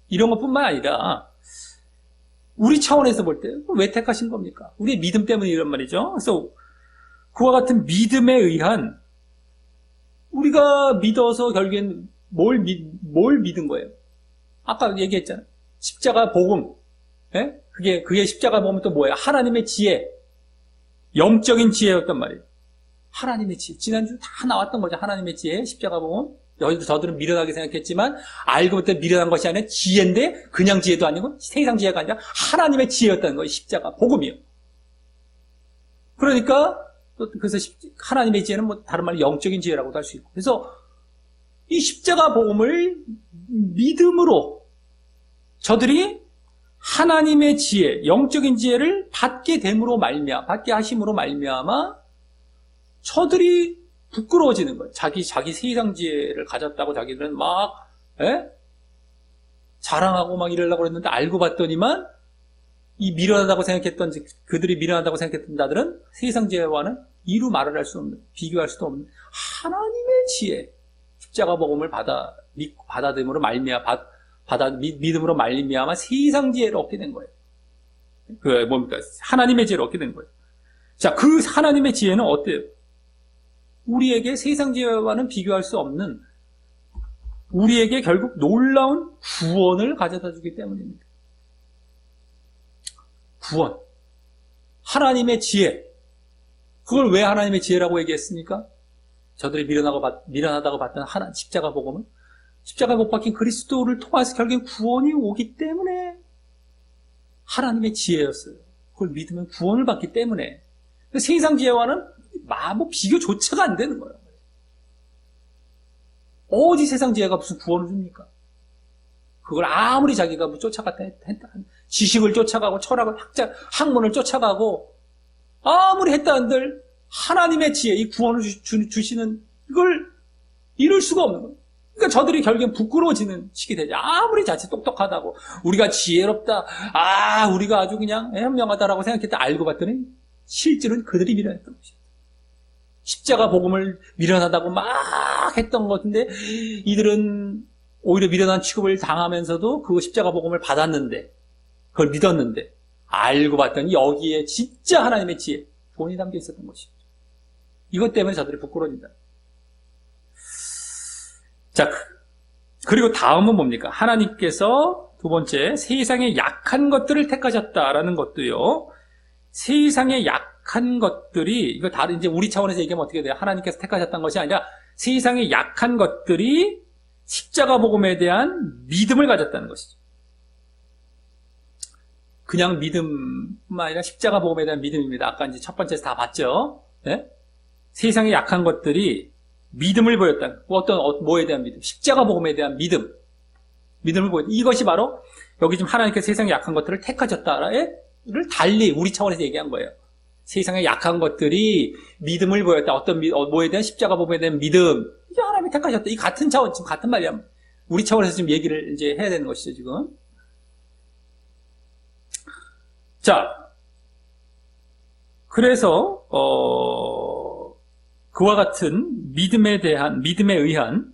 이런 것뿐만 아니라 우리 차원에서 볼 때 왜 택하신 겁니까? 우리의 믿음 때문에 이런 말이죠. 그래서 그와 같은 믿음에 의한 우리가 믿어서 결국엔 뭘 믿은 거예요? 아까 얘기했잖아요. 십자가 복음. 그게 십자가 복음은 또 뭐예요? 하나님의 지혜. 영적인 지혜였단 말이에요. 하나님의 지혜. 지난주 다 나왔던 거죠. 하나님의 지혜, 십자가 복음. 저들은 미련하게 생각했지만 알고 보니 미련한 것이 아니라 지혜인데 그냥 지혜도 아니고 세상 지혜가 아니라 하나님의 지혜였다는 거예요. 십자가 복음이요. 그러니까 그래서 하나님의 지혜는 뭐 다른 말로 영적인 지혜라고도 할 수 있고. 그래서 이 십자가 복음을 믿음으로 저들이 하나님의 지혜, 영적인 지혜를 받게 하심으로 말미암아 저들이 부끄러워지는 거예요. 자기 세상 지혜를 가졌다고 자기들은 막 자랑하고 막 이러려고 그랬는데 알고 봤더니만 이 미련하다고 생각했던 그들이 미련하다고 생각했던 자들은 세상 지혜와는 이루 말을 할 수 없는, 비교할 수도 없는 하나님의 지혜, 십자가 복음을 받아들임으로 믿음으로 말미암아 세상 지혜를 얻게 된 거예요. 하나님의 지혜를 얻게 된 거예요. 자, 그 하나님의 지혜는 어때요? 우리에게 세상 지혜와는 비교할 수 없는 우리에게 결국 놀라운 구원을 가져다 주기 때문입니다. 구원. 하나님의 지혜. 그걸 왜 하나님의 지혜라고 얘기했습니까? 저들이 미련하다고 봤던 십자가 복음은 십자가 못 박힌 그리스도를 통해서 결국엔 구원이 오기 때문에 하나님의 지혜였어요. 그걸 믿으면 구원을 받기 때문에. 세상 지혜와는 뭐 비교조차가 안 되는 거예요. 어디 세상 지혜가 무슨 구원을 줍니까? 그걸 아무리 자기가 쫓아갔다 했다. 지식을 쫓아가고 철학을 학문을 쫓아가고 아무리 했다 한들 하나님의 지혜, 이 구원을 주시는 이걸 이룰 수가 없는 거예요. 그러니까 저들이 결국엔 부끄러워지는 시기 되죠. 아무리 자칫 똑똑하다고 우리가 지혜롭다, 우리가 아주 그냥 현명하다라고 생각했다 알고 봤더니 실제로는 그들이 미련했던 것이죠. 십자가 복음을 미련하다고 막 했던 것인데 이들은 오히려 미련한 취급을 당하면서도 그 십자가 복음을 받았는데 그걸 믿었는데 알고 봤더니 여기에 진짜 하나님의 지혜, 구원이 담겨 있었던 것이죠. 이것 때문에 저들이 부끄러워진다. 자, 그리고 다음은 뭡니까? 하나님께서 두 번째, 세상의 약한 것들을 택하셨다라는 것도요. 세상의 약한 것들이, 이거 다른, 이제 우리 차원에서 얘기하면 어떻게 돼요? 하나님께서 택하셨다는 것이 아니라 세상의 약한 것들이 십자가 복음에 대한 믿음을 가졌다는 것이죠. 그냥 믿음뿐만 아니라 십자가 복음에 대한 믿음입니다. 아까 이제 첫 번째에서 다 봤죠? 네? 세상의 약한 것들이 믿음을 보였다. 뭐에 대한 믿음? 십자가 복음에 대한 믿음을 보였다. 이것이 바로 여기 지금 하나님께서 세상의 약한 것들을 택하셨다를 달리 우리 차원에서 얘기한 거예요. 세상의 약한 것들이 믿음을 보였다. 뭐에 대한 십자가 복음에 대한 믿음. 이게 하나님이 택하셨다. 이 같은 차원, 지금 같은 말이야. 우리 차원에서 지금 얘기를 이제 해야 되는 것이죠, 지금. 자, 그래서, 그와 같은 믿음에 의한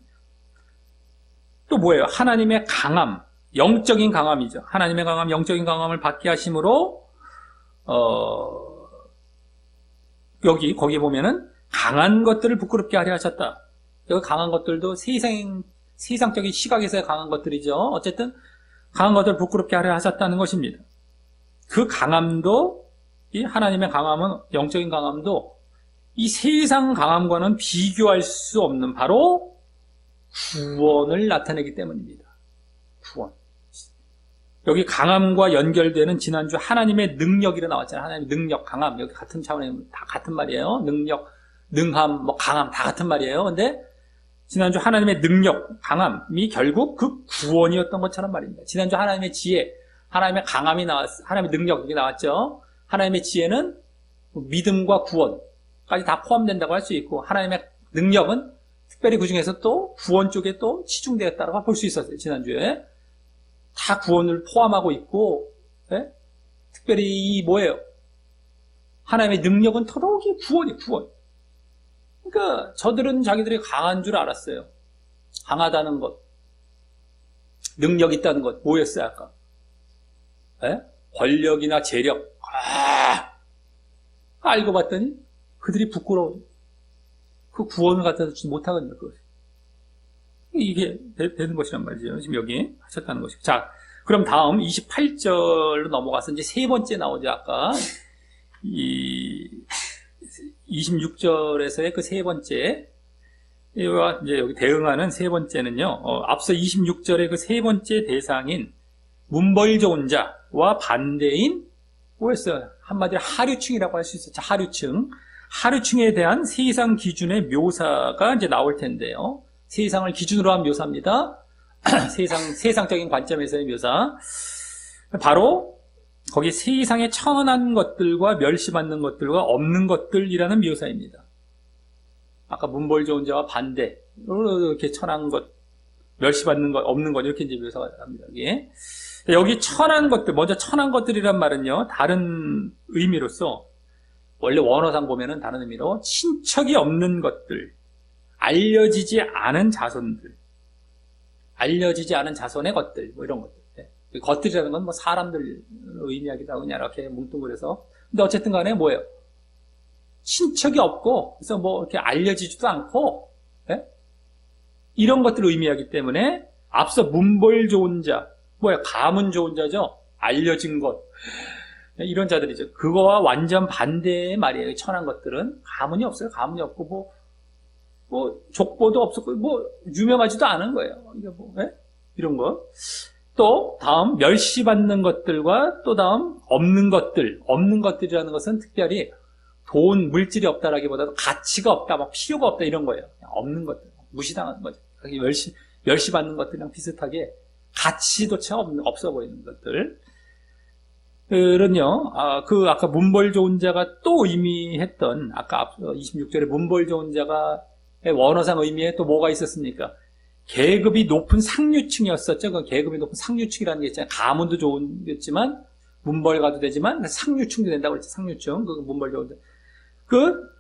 또 뭐예요? 하나님의 강함, 영적인 강함이죠. 하나님의 강함, 영적인 강함을 받게 하심으로 거기 보면은 강한 것들을 부끄럽게 하려 하셨다. 여기 강한 것들도 세상적인 시각에서의 강한 것들이죠. 어쨌든 강한 것들을 부끄럽게 하려 하셨다는 것입니다. 그 강함도, 이 하나님의 강함은, 영적인 강함도 이 세상 강함과는 비교할 수 없는 바로 구원을 나타내기 때문입니다. 구원. 여기 강함과 연결되는 지난주 하나님의 능력이라 나왔잖아요. 하나님의 능력, 강함. 여기 같은 차원에 다 같은 말이에요. 능력, 능함, 뭐 강함 다 같은 말이에요. 근데 지난주 하나님의 능력, 강함이 결국 그 구원이었던 것처럼 말입니다. 지난주 하나님의 지혜, 하나님의 강함이 하나님의 능력이 나왔죠. 하나님의 지혜는 믿음과 구원까지 다 포함된다고 할 수 있고, 하나님의 능력은 특별히 그 중에서 또 구원 쪽에 또 치중되었다고 볼 수 있었어요. 지난주에. 다 구원을 포함하고 있고, 예? 특별히 이 뭐예요? 하나님의 능력은 더더욱이 구원. 그러니까 저들은 자기들이 강한 줄 알았어요. 강하다는 것, 능력 있다는 것 뭐였어요 아까? 예? 권력이나 재력. 알고 봤더니 그들이 부끄러워. 그 구원을 갖다 주지 못하거든요. 이게 되는 것이란 말이죠. 지금 여기 하셨다는 것이고. 자, 그럼 다음 28절로 넘어가서 이제 세 번째 나오죠. 아까 이 26절에서의 그 세 번째, 이와 이제 여기 대응하는 세 번째는요. 앞서 26절의 그 세 번째 대상인 문벌 좋은 자와 반대인 뭐였어요? 한마디로 하류층이라고 할 수 있었죠. 하류층에 대한 세상 기준의 묘사가 이제 나올 텐데요. 세상을 기준으로 한 묘사입니다. 세상적인 관점에서의 묘사. 바로 거기 세상에 천한 것들과 멸시받는 것들과 없는 것들이라는 묘사입니다. 아까 문벌 좋은 자와 반대, 이렇게 천한 것, 멸시받는 것, 없는 것, 이렇게 이제 묘사가 합니다. 여기 천한 것들, 먼저 천한 것들이란 말은요, 다른 의미로서, 원래 원어상 보면은 다른 의미로, 친척이 없는 것들, 알려지지 않은 자손들, 알려지지 않은 자손의 것들, 뭐 이런 것들. 것들이라는 건 뭐 사람들 의미하기도 하고 그냥 이렇게 뭉뚱그려서. 근데 어쨌든 간에 뭐예요? 친척이 없고, 그래서 뭐 이렇게 알려지지도 않고, 예? 이런 것들을 의미하기 때문에 앞서 문벌 좋은 자, 가문 좋은 자죠? 알려진 것. 이런 자들이죠. 그거와 완전 반대의 말이에요. 천한 것들은. 가문이 없어요. 가문이 없고, 족보도 없었고, 유명하지도 않은 거예요. 이게 이런 거. 또, 다음, 멸시받는 것들과 또 다음, 없는 것들. 없는 것들이라는 것은 특별히 돈, 물질이 없다라기보다도 가치가 없다, 필요가 없다, 이런 거예요. 없는 것들. 무시당하는 거죠. 멸시받는 것들이랑 비슷하게 가치도차 없어 보이는 것들. 그런요, 아까 문벌 좋은 자가 또 의미했던, 아까 앞서 26절에 문벌 좋은 자가 원어상 의미에 또 뭐가 있었습니까? 계급이 높은 상류층이었었죠. 그 계급이 높은 상류층이라는 게 있잖아요. 가문도 좋은겠지만, 문벌 가도 되지만, 상류층도 된다고 그랬죠. 상류층. 그 문벌 좋은 자. 그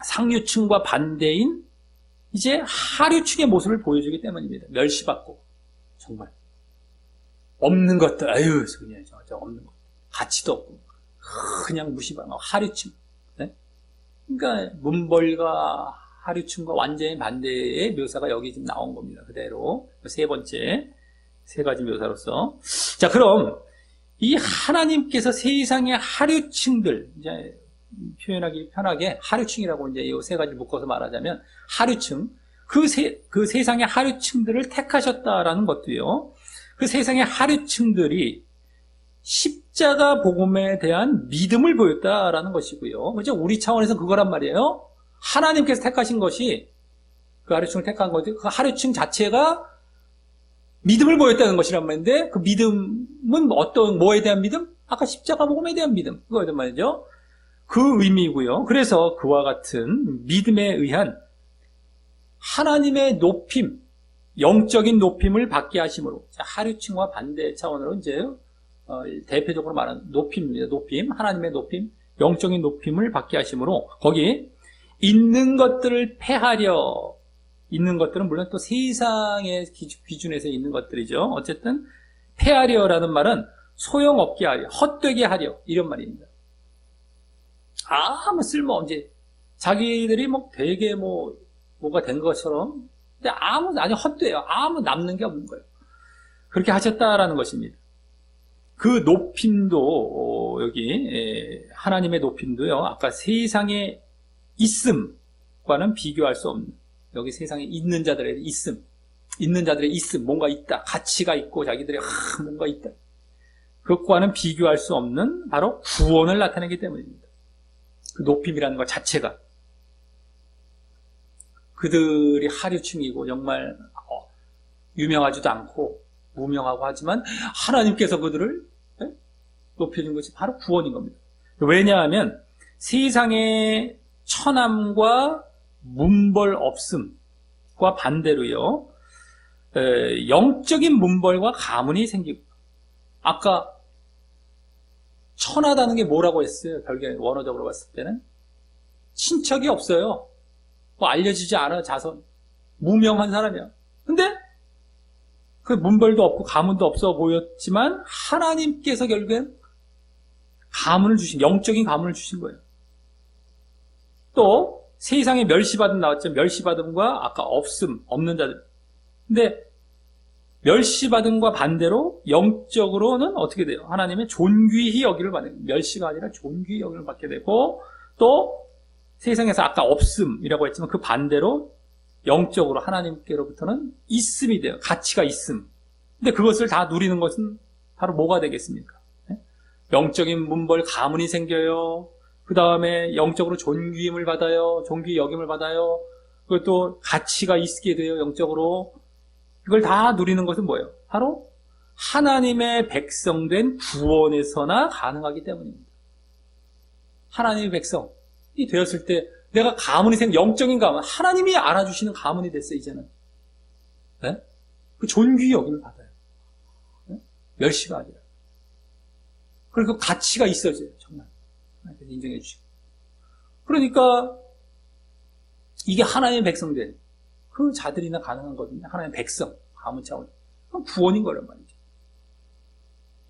상류층과 반대인, 이제 하류층의 모습을 보여주기 때문입니다. 멸시받고. 정말. 없는 것들, 그냥 저 없는 것. 가치도 없고, 그냥 무시받고, 하류층. 네? 그러니까, 문벌과 하류층과 완전히 반대의 묘사가 여기 지금 나온 겁니다. 그대로. 세 번째, 세 가지 묘사로서. 자, 그럼, 이 하나님께서 세상의 하류층들, 이제, 표현하기 편하게 하류층이라고 이제 이 세 가지 묶어서 말하자면, 하류층, 그 세상의 하류층들을 택하셨다라는 것도요, 그 세상의 하류층들이 십자가 복음에 대한 믿음을 보였다라는 것이고요. 그죠? 우리 차원에서 그거란 말이에요. 하나님께서 택하신 것이, 그 하류층을 택한 것이, 그 하류층 자체가 믿음을 보였다는 것이란 말인데, 그 믿음은 뭐에 대한 믿음? 아까 십자가 복음에 대한 믿음. 그거란 말이죠. 그 의미이고요. 그래서 그와 같은 믿음에 의한 하나님의 높임, 영적인 높임을 받게 하심으로, 하류층과 반대 차원으로 이제 대표적으로 말하는 높임입니다. 높임, 하나님의 높임, 영적인 높임을 받게 하심으로, 거기 있는 것들을 패하려, 있는 것들은 물론 또 세상의 기준에서 있는 것들이죠. 어쨌든 패하려라는 말은 소용없게 하려, 헛되게 하려, 이런 말입니다. 아무 쓸모없지. 자기들이 되게 뭐가 된 것처럼, 근데 아니 헛되어요. 아무 남는 게 없는 거예요. 그렇게 하셨다라는 것입니다. 그 높임도 여기 하나님의 높임도요. 아까 세상에 있음과는 비교할 수 없는, 여기 세상에 있는 자들의 있음, 뭔가 있다, 가치가 있고 자기들이 뭔가 있다. 그것과는 비교할 수 없는 바로 구원을 나타내기 때문입니다. 그 높임이라는 것 자체가 그들이 하류층이고 정말 유명하지도 않고 무명하고 하지만 하나님께서 그들을 높여준 것이 바로 구원인 겁니다. 왜냐하면 세상의 천함과 문벌 없음과 반대로요, 영적인 문벌과 가문이 생기고, 아까 천하다는 게 뭐라고 했어요? 결국에 원어적으로 봤을 때는 친척이 없어요. 뭐 알려지지 않아. 자손 무명한 사람이야. 근데 그 문벌도 없고 가문도 없어 보였지만 하나님께서 결국엔 가문을 주신, 영적인 가문을 주신 거예요. 또 세상에 멸시받음 나왔죠. 멸시받음과 아까 없는 자들. 근데 멸시받음과 반대로 영적으로는 어떻게 돼요? 하나님의 존귀히 여기를 받는, 멸시가 아니라 존귀히 여기를 받게 되고, 또 세상에서 아까 없음이라고 했지만 그 반대로 영적으로 하나님께로부터는 있음이 돼요. 가치가 있음. 근데 그것을 다 누리는 것은 바로 뭐가 되겠습니까? 영적인 문벌 가문이 생겨요. 그 다음에 영적으로 존귀임을 받아요. 존귀 여김을 받아요. 그것도 가치가 있게 돼요. 영적으로. 이걸 다 누리는 것은 뭐예요? 바로 하나님의 백성된 구원에서나 가능하기 때문입니다. 하나님의 백성이 되었을 때 내가 가문이 영적인 가문, 하나님이 알아주시는 가문이 됐어요. 이제는. 네? 그 존귀 여김을 받아요. 네? 멸시가 아니라. 그리고 가치가 있어져요. 정말. 인정해 주시고. 그러니까 이게 하나님의 백성된 그 자들이나 가능한 거거든요. 하나님의 백성, 가문 차원. 그건 구원인 거란 말이죠.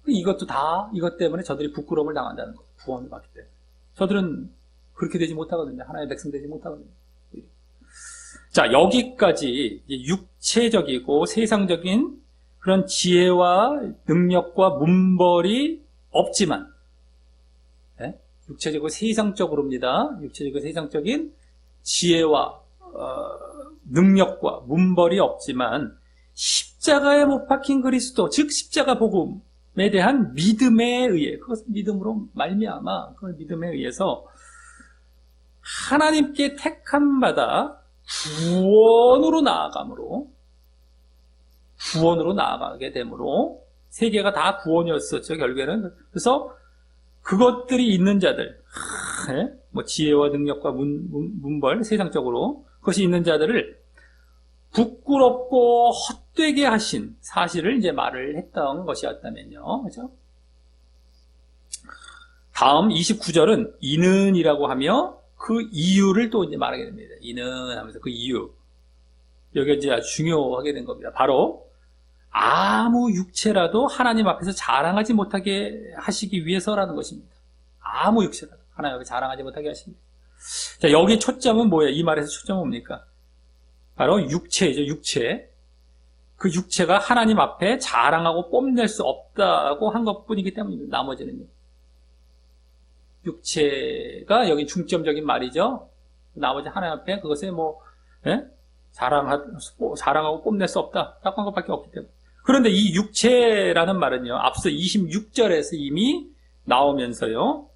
이것도 다 이것 때문에 저들이 부끄러움을 당한다는 거예요. 구원을 받기 때문에. 저들은 그렇게 되지 못하거든요. 하나님의 백성 되지 못하거든요. 자, 여기까지 육체적이고 세상적인 그런 지혜와 능력과 문벌이 없지만, 네? 육체적이고 세상적으로입니다. 육체적이고 세상적인 지혜와 능력과 문벌이 없지만 십자가에 못 박힌 그리스도, 즉 십자가 복음에 대한 믿음에 의해, 그것은 믿음으로 말미암아, 그걸 믿음에 의해서 하나님께 택함 받아 구원으로 나아가게 되므로, 세계가 다 구원이었었죠, 결국에는. 그래서 그것들이 있는 자들, 뭐 지혜와 능력과 문벌, 세상적으로 그것이 있는 자들을 부끄럽고 헛되게 하신 사실을 이제 말을 했던 것이었다면요. 그죠? 다음 29절은 이는이라고 하며 그 이유를 또 이제 말하게 됩니다. 이는 하면서 그 이유. 여기가 이제 아주 중요하게 된 겁니다. 바로 아무 육체라도 하나님 앞에서 자랑하지 못하게 하시기 위해서라는 것입니다. 아무 육체라도 하나님 앞에 자랑하지 못하게 하십니다. 자, 여기 초점은 뭐예요? 이 말에서 초점은 뭡니까? 바로 육체이죠, 육체. 그 육체가 하나님 앞에 자랑하고 뽐낼 수 없다고 한 것뿐이기 때문입니다. 나머지는요. 육체가 여기 중점적인 말이죠. 나머지 하나님 앞에 그것에 자랑하고 뽐낼 수 없다. 딱 한 것밖에 없기 때문에. 그런데 이 육체라는 말은요, 앞서 26절에서 이미 나오면서요,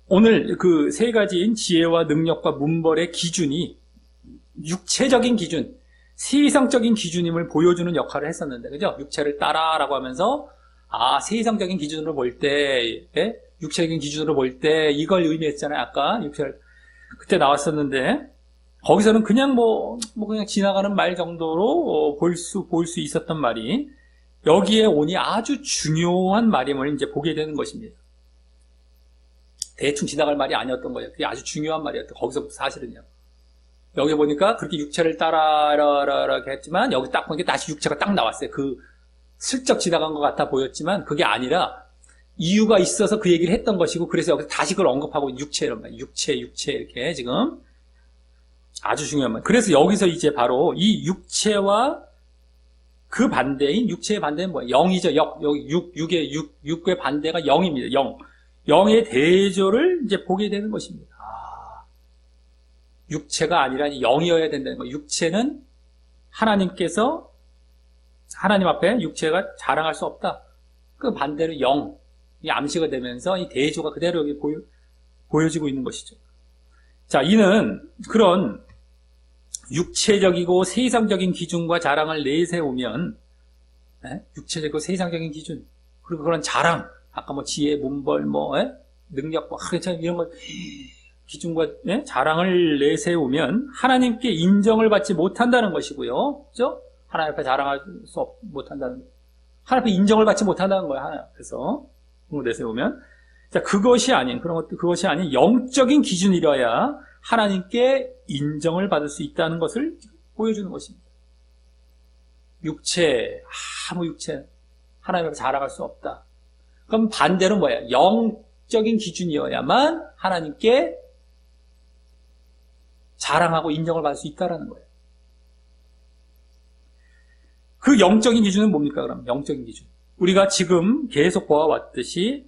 오늘 그 세 가지인 지혜와 능력과 문벌의 기준이 육체적인 기준, 세상적인 기준임을 보여주는 역할을 했었는데, 그죠? 육체를 따라라고 하면서, 세상적인 기준으로 볼 때, 육체적인 기준으로 볼 때, 이걸 의미했잖아요. 아까 육체를, 그때 나왔었는데, 거기서는 그냥 그냥 지나가는 말 정도로 볼 수 있었던 말이, 여기에 오니 아주 중요한 말임을 이제 보게 되는 것입니다. 대충 지나갈 말이 아니었던 거예요. 그게 아주 중요한 말이었던, 거기서부터 사실은요. 여기 보니까 그렇게 육체를 따라라게 했지만, 여기 딱 보니까 다시 육체가 딱 나왔어요. 그 슬쩍 지나간 것 같아 보였지만, 그게 아니라 이유가 있어서 그 얘기를 했던 것이고, 그래서 여기서 다시 그걸 언급하고 육체 이런 말, 육체 이렇게 지금 아주 중요한 말. 그래서 여기서 이제 바로 이 육체와 그 반대인 육체의 반대는 뭐예요? 영이죠. 여기 육의 반대가 영입니다. 영의 대조를 이제 보게 되는 것입니다. 육체가 아니라 영이어야 된다는 거예요. 육체는 하나님께서 하나님 앞에 육체가 자랑할 수 없다. 그 반대로 영이 암시가 되면서 이 대조가 그대로 여기 보여지고 있는 것이죠. 자, 이는 그런 육체적이고 세상적인 기준과 자랑을 내세우면, 육체적이고 세상적인 기준, 그리고 그런 자랑, 아까 뭐 지혜, 문벌, 능력, 이런 거, 기준과 자랑을 내세우면 하나님께 인정을 받지 못한다는 것이고요. 그죠? 하나님 앞에 자랑할 수 못한다는 거예요. 하나님 앞에 인정을 받지 못한다는 거예요. 하나님 앞에서. 내세우면. 자, 그것이 아닌 영적인 기준이라야 하나님께 인정을 받을 수 있다는 것을 보여주는 것입니다. 아무 육체, 하나님 앞에 자랑할 수 없다. 그럼 반대로 뭐예요? 영적인 기준이어야만 하나님께 자랑하고 인정을 받을 수 있다는 거예요. 그 영적인 기준은 뭡니까, 그럼? 영적인 기준. 우리가 지금 계속 보아왔듯이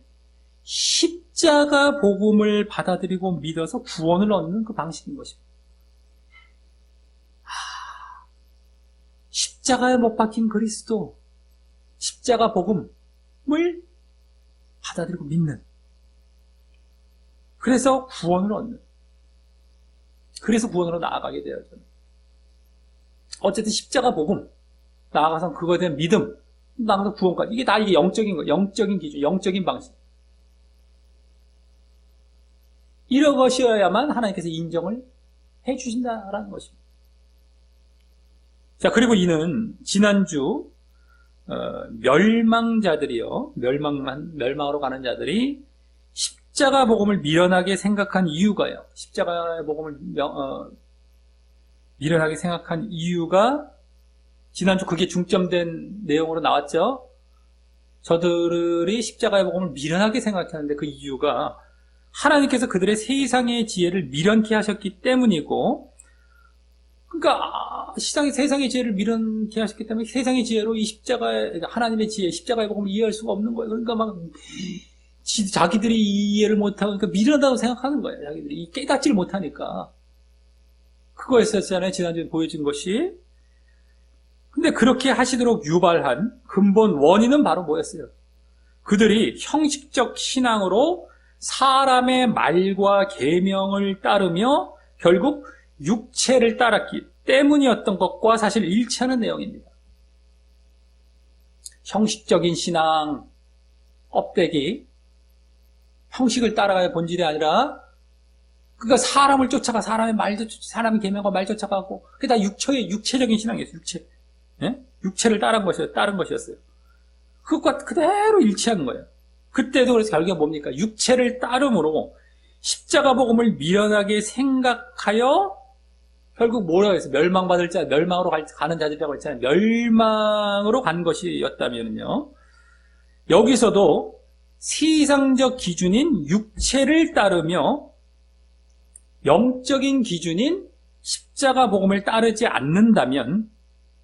십자가 복음을 받아들이고 믿어서 구원을 얻는 그 방식인 것입니다. 십자가에 못 박힌 그리스도, 십자가 복음을 받아들이고 믿는. 그래서 구원을 얻는. 그래서 구원으로 나아가게 돼요, 저는. 어쨌든 십자가 복음, 나아가서 그거에 대한 믿음, 나아가서 구원까지. 이게 영적인 거, 영적인 기준, 영적인 방식. 이런 것이어야만 하나님께서 인정을 해 주신다라는 것입니다. 자, 그리고 이는 지난주 멸망으로 가는 자들이 십자가 복음을 미련하게 생각한 이유가요. 십자가 복음을 미련하게 생각한 이유가 지난주 그게 중점된 내용으로 나왔죠. 저들이 십자가의 복음을 미련하게 생각하는데 그 이유가 하나님께서 그들의 세상의 지혜를 미련케 하셨기 때문이고, 그러니까 세상의 지혜를 미련케 하셨기 때문에 세상의 지혜로 이 하나님의 지혜, 십자가의 복음을 이해할 수가 없는 거예요. 그러니까 자기들이 이해를 못하고, 그러니까 미련하다고 생각하는 거예요. 자기들이 깨닫지를 못하니까. 그거였었잖아요. 지난주에 보여준 것이. 근데 그렇게 하시도록 유발한 근본 원인은 바로 뭐였어요? 그들이 형식적 신앙으로 사람의 말과 계명을 따르며 결국 육체를 따랐기 때문이었던 것과 사실 일치하는 내용입니다. 형식적인 신앙, 껍데기, 형식을 따라가야 본질이 아니라, 그러니까 사람을 쫓아가, 사람의 계명과 말 쫓아가고, 그게 다 육체적인 신앙이었어요, 육체를 따른 것이었어요. 그것과 그대로 일치한 거예요. 그때도 그래서 결국에 뭡니까? 육체를 따름으로 십자가 복음을 미련하게 생각하여 결국 뭐라고 했어요? 멸망으로 가는 자들이라고 했잖아요. 멸망으로 간 것이었다면요. 여기서도 세상적 기준인 육체를 따르며 영적인 기준인 십자가 복음을 따르지 않는다면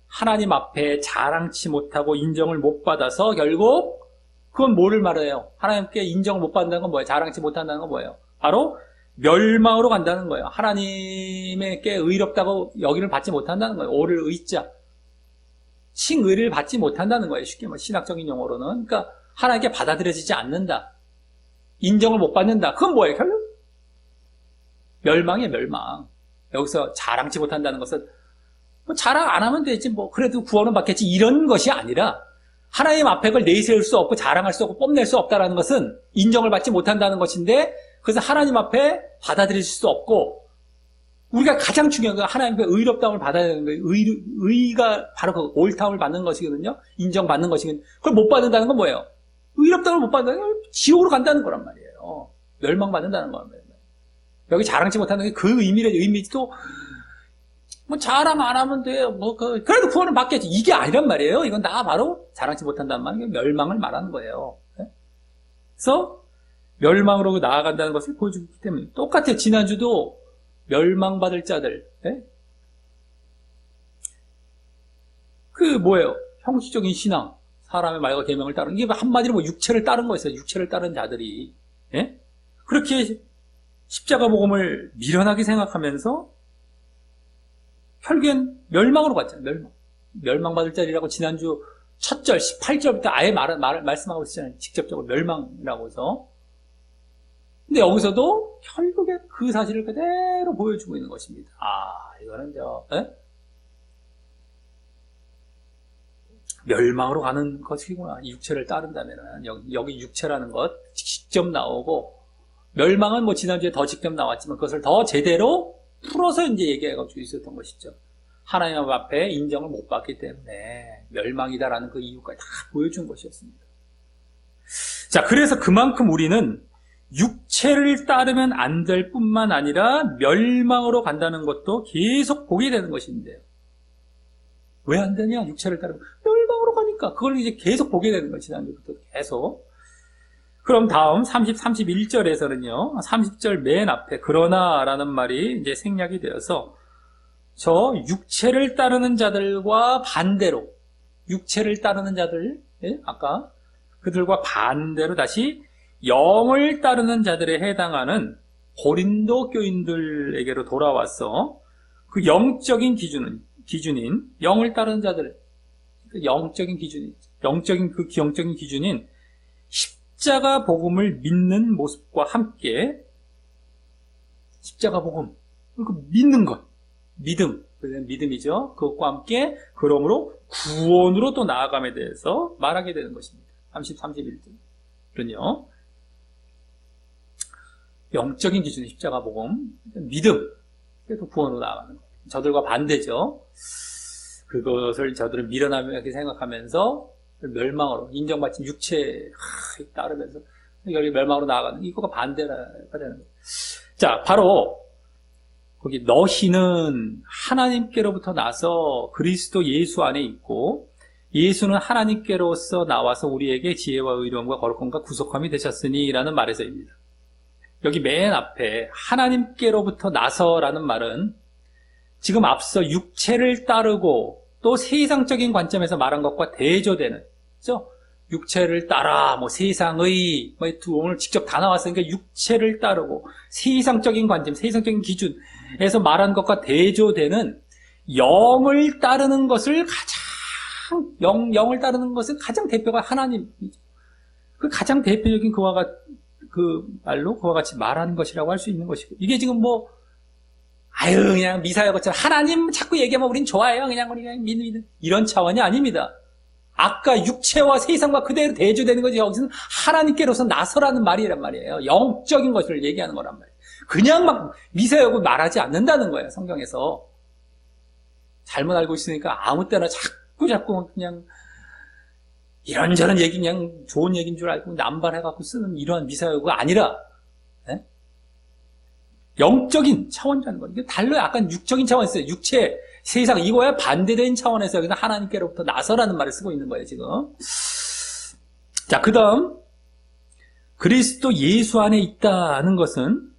하나님 앞에 자랑치 못하고 인정을 못 받아서 결국 그건 뭐를 말해요? 하나님께 인정을 못 받는다는 건 뭐예요? 자랑치 못한다는 건 뭐예요? 바로 멸망으로 간다는 거예요. 하나님께 의롭다고 여기를 받지 못한다는 거예요. 오를 의자. 칭의를 받지 못한다는 거예요. 쉽게 신학적인 용어로는. 그러니까 하나님께 받아들여지지 않는다. 인정을 못 받는다. 그건 뭐예요? 결국 멸망이에요. 멸망. 여기서 자랑치 못한다는 것은 자랑 안 하면 되지, 그래도 구원은 받겠지, 이런 것이 아니라, 하나님 앞에 그걸 내세울 수 없고, 자랑할 수 없고, 뽐낼 수 없다는 것은 인정을 받지 못한다는 것인데, 그래서 하나님 앞에 받아들일 수 없고, 우리가 가장 중요한 건 하나님의 의롭다움을 받아야 되는 거예요. 의가 바로 그 옳다움을 받는 것이거든요. 인정받는 것이거든요. 그걸 못 받는다는 건 뭐예요? 의롭다움을 못 받는다는 건 지옥으로 간다는 거란 말이에요. 멸망받는다는 거란 말이에요. 여기 자랑치 못하는 게 그 의미도 자랑 안 하면 돼요. 그래도 구원은 받겠지. 이게 아니란 말이에요. 이건 다 바로 자랑치 못한다는 말은 멸망을 말하는 거예요. 그래서 멸망으로 나아간다는 것을 보여주기 때문에 똑같아요. 지난주도 멸망받을 자들. 형식적인 신앙, 사람의 말과 계명을 따르는, 이게 한마디로 뭐 육체를 따른 거였어요. 육체를 따른 자들이. 예? 그렇게 십자가 복음을 미련하게 생각하면서 결국엔 멸망으로 갔잖아요. 멸망받을 자리라고 지난주 첫 절 18절부터 아예 말씀하고 있잖아요. 직접적으로 멸망이라고 해서. 근데 여기서도 결국에 그 사실을 그대로 보여주고 있는 것입니다. 이거는 멸망으로 가는 것이구나. 육체를 따른다면은. 여기 육체라는 것 직접 나오고, 멸망은 뭐 지난주에 더 직접 나왔지만 그것을 더 제대로 풀어서 이제 얘기해가지고 있었던 것이죠. 하나님 앞에 인정을 못 받기 때문에 멸망이다라는 그 이유까지 다 보여준 것이었습니다. 자, 그래서 그만큼 우리는 육체를 따르면 안 될 뿐만 아니라 멸망으로 간다는 것도 계속 보게 되는 것인데요. 왜 안 되냐? 육체를 따르면 멸망으로 가니까 그걸 이제 계속 보게 되는 거예요. 지난주부터 계속. 그럼 다음 31절에서는요. 30절 맨 앞에 그러나 라는 말이 이제 생략이 되어서 저 육체를 따르는 자들과 반대로 육체를 따르는 자들, 아까 그들과 반대로 다시 영을 따르는 자들에 해당하는 고린도 교인들에게로 돌아와서 그 영적인 기준인 영을 따르는 자들, 영적인 기준인 십자가 복음을 믿는 모습과 함께 십자가 복음, 믿는 것, 믿음이죠. 그것과 함께 그러므로 구원으로 또 나아감에 대해서 말하게 되는 것입니다. 30, 31절은요. 영적인 기준의 십자가 복음, 믿음, 그래서 구원으로 나아가는 것. 저들과 반대죠. 그것을 저들은 미련하게 생각하면서 멸망으로 인정받지 육체에 따르면서 여기 멸망으로 나아가는 이거가 반대가 되는 거예요. 자, 바로 거기 너희는 하나님께로부터 나서 그리스도 예수 안에 있고 예수는 하나님께로서 나와서 우리에게 지혜와 의로움과 거룩함과 구속함이 되셨으니 라는 말에서입니다. 여기 맨 앞에 하나님께로부터 나서라는 말은 지금 앞서 육체를 따르고 또 세상적인 관점에서 말한 것과 대조되는, 그렇죠? 육체를 따라, 세상의, 오늘 직접 다 나왔으니까 육체를 따르고 세상적인 관점, 세상적인 기준에서 말한 것과 대조되는 영을 따르는 것을 영을 따르는 것은 가장 대표가 하나님이죠. 그 가장 대표적인 그 말로 그와 같이 말하는 것이라고 할 수 있는 것이고, 이게 지금 그냥 미사여 것처럼 하나님 자꾸 얘기하면 우린 좋아해요. 그냥 믿는 이런 차원이 아닙니다. 아까 육체와 세상과 그대로 대조되는 거지. 여기서는 하나님께로서 나서라는 말이란 말이에요. 영적인 것을 얘기하는 거란 말이에요. 그냥 막 미사여고 말하지 않는다는 거예요. 성경에서. 잘못 알고 있으니까 아무 때나 자꾸 그냥 이런저런 얘기 그냥 좋은 얘기인 줄 알고 남발해갖고 쓰는 이러한 미사여고가 아니라 영적인 차원이라는 거예요. 이게 달라요. 약간 육적인 차원에서 육체, 세상 이거에 반대된 차원에서 여기서 하나님께로부터 나서라는 말을 쓰고 있는 거예요. 지금. 자, 그 다음 그리스도 예수 안에 있다는 것은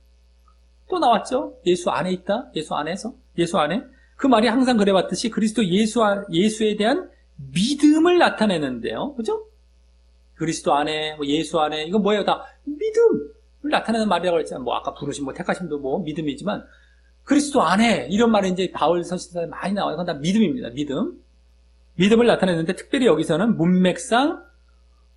또 나왔죠. 예수 안에 있다. 예수 안에서. 예수 안에. 그 말이 항상 그래왔듯이 그리스도 예수에 대한 믿음을 나타내는데요. 그죠? 그리스도 안에, 예수 안에, 이건 뭐예요? 다 믿음을 나타내는 말이라고 했잖아요. 아까 부르심, 택하심도 믿음이지만, 그리스도 안에, 이런 말이 이제 바울 선지자에 많이 나와요. 그건 다 믿음입니다. 믿음. 믿음을 나타내는데, 특별히 여기서는 문맥상,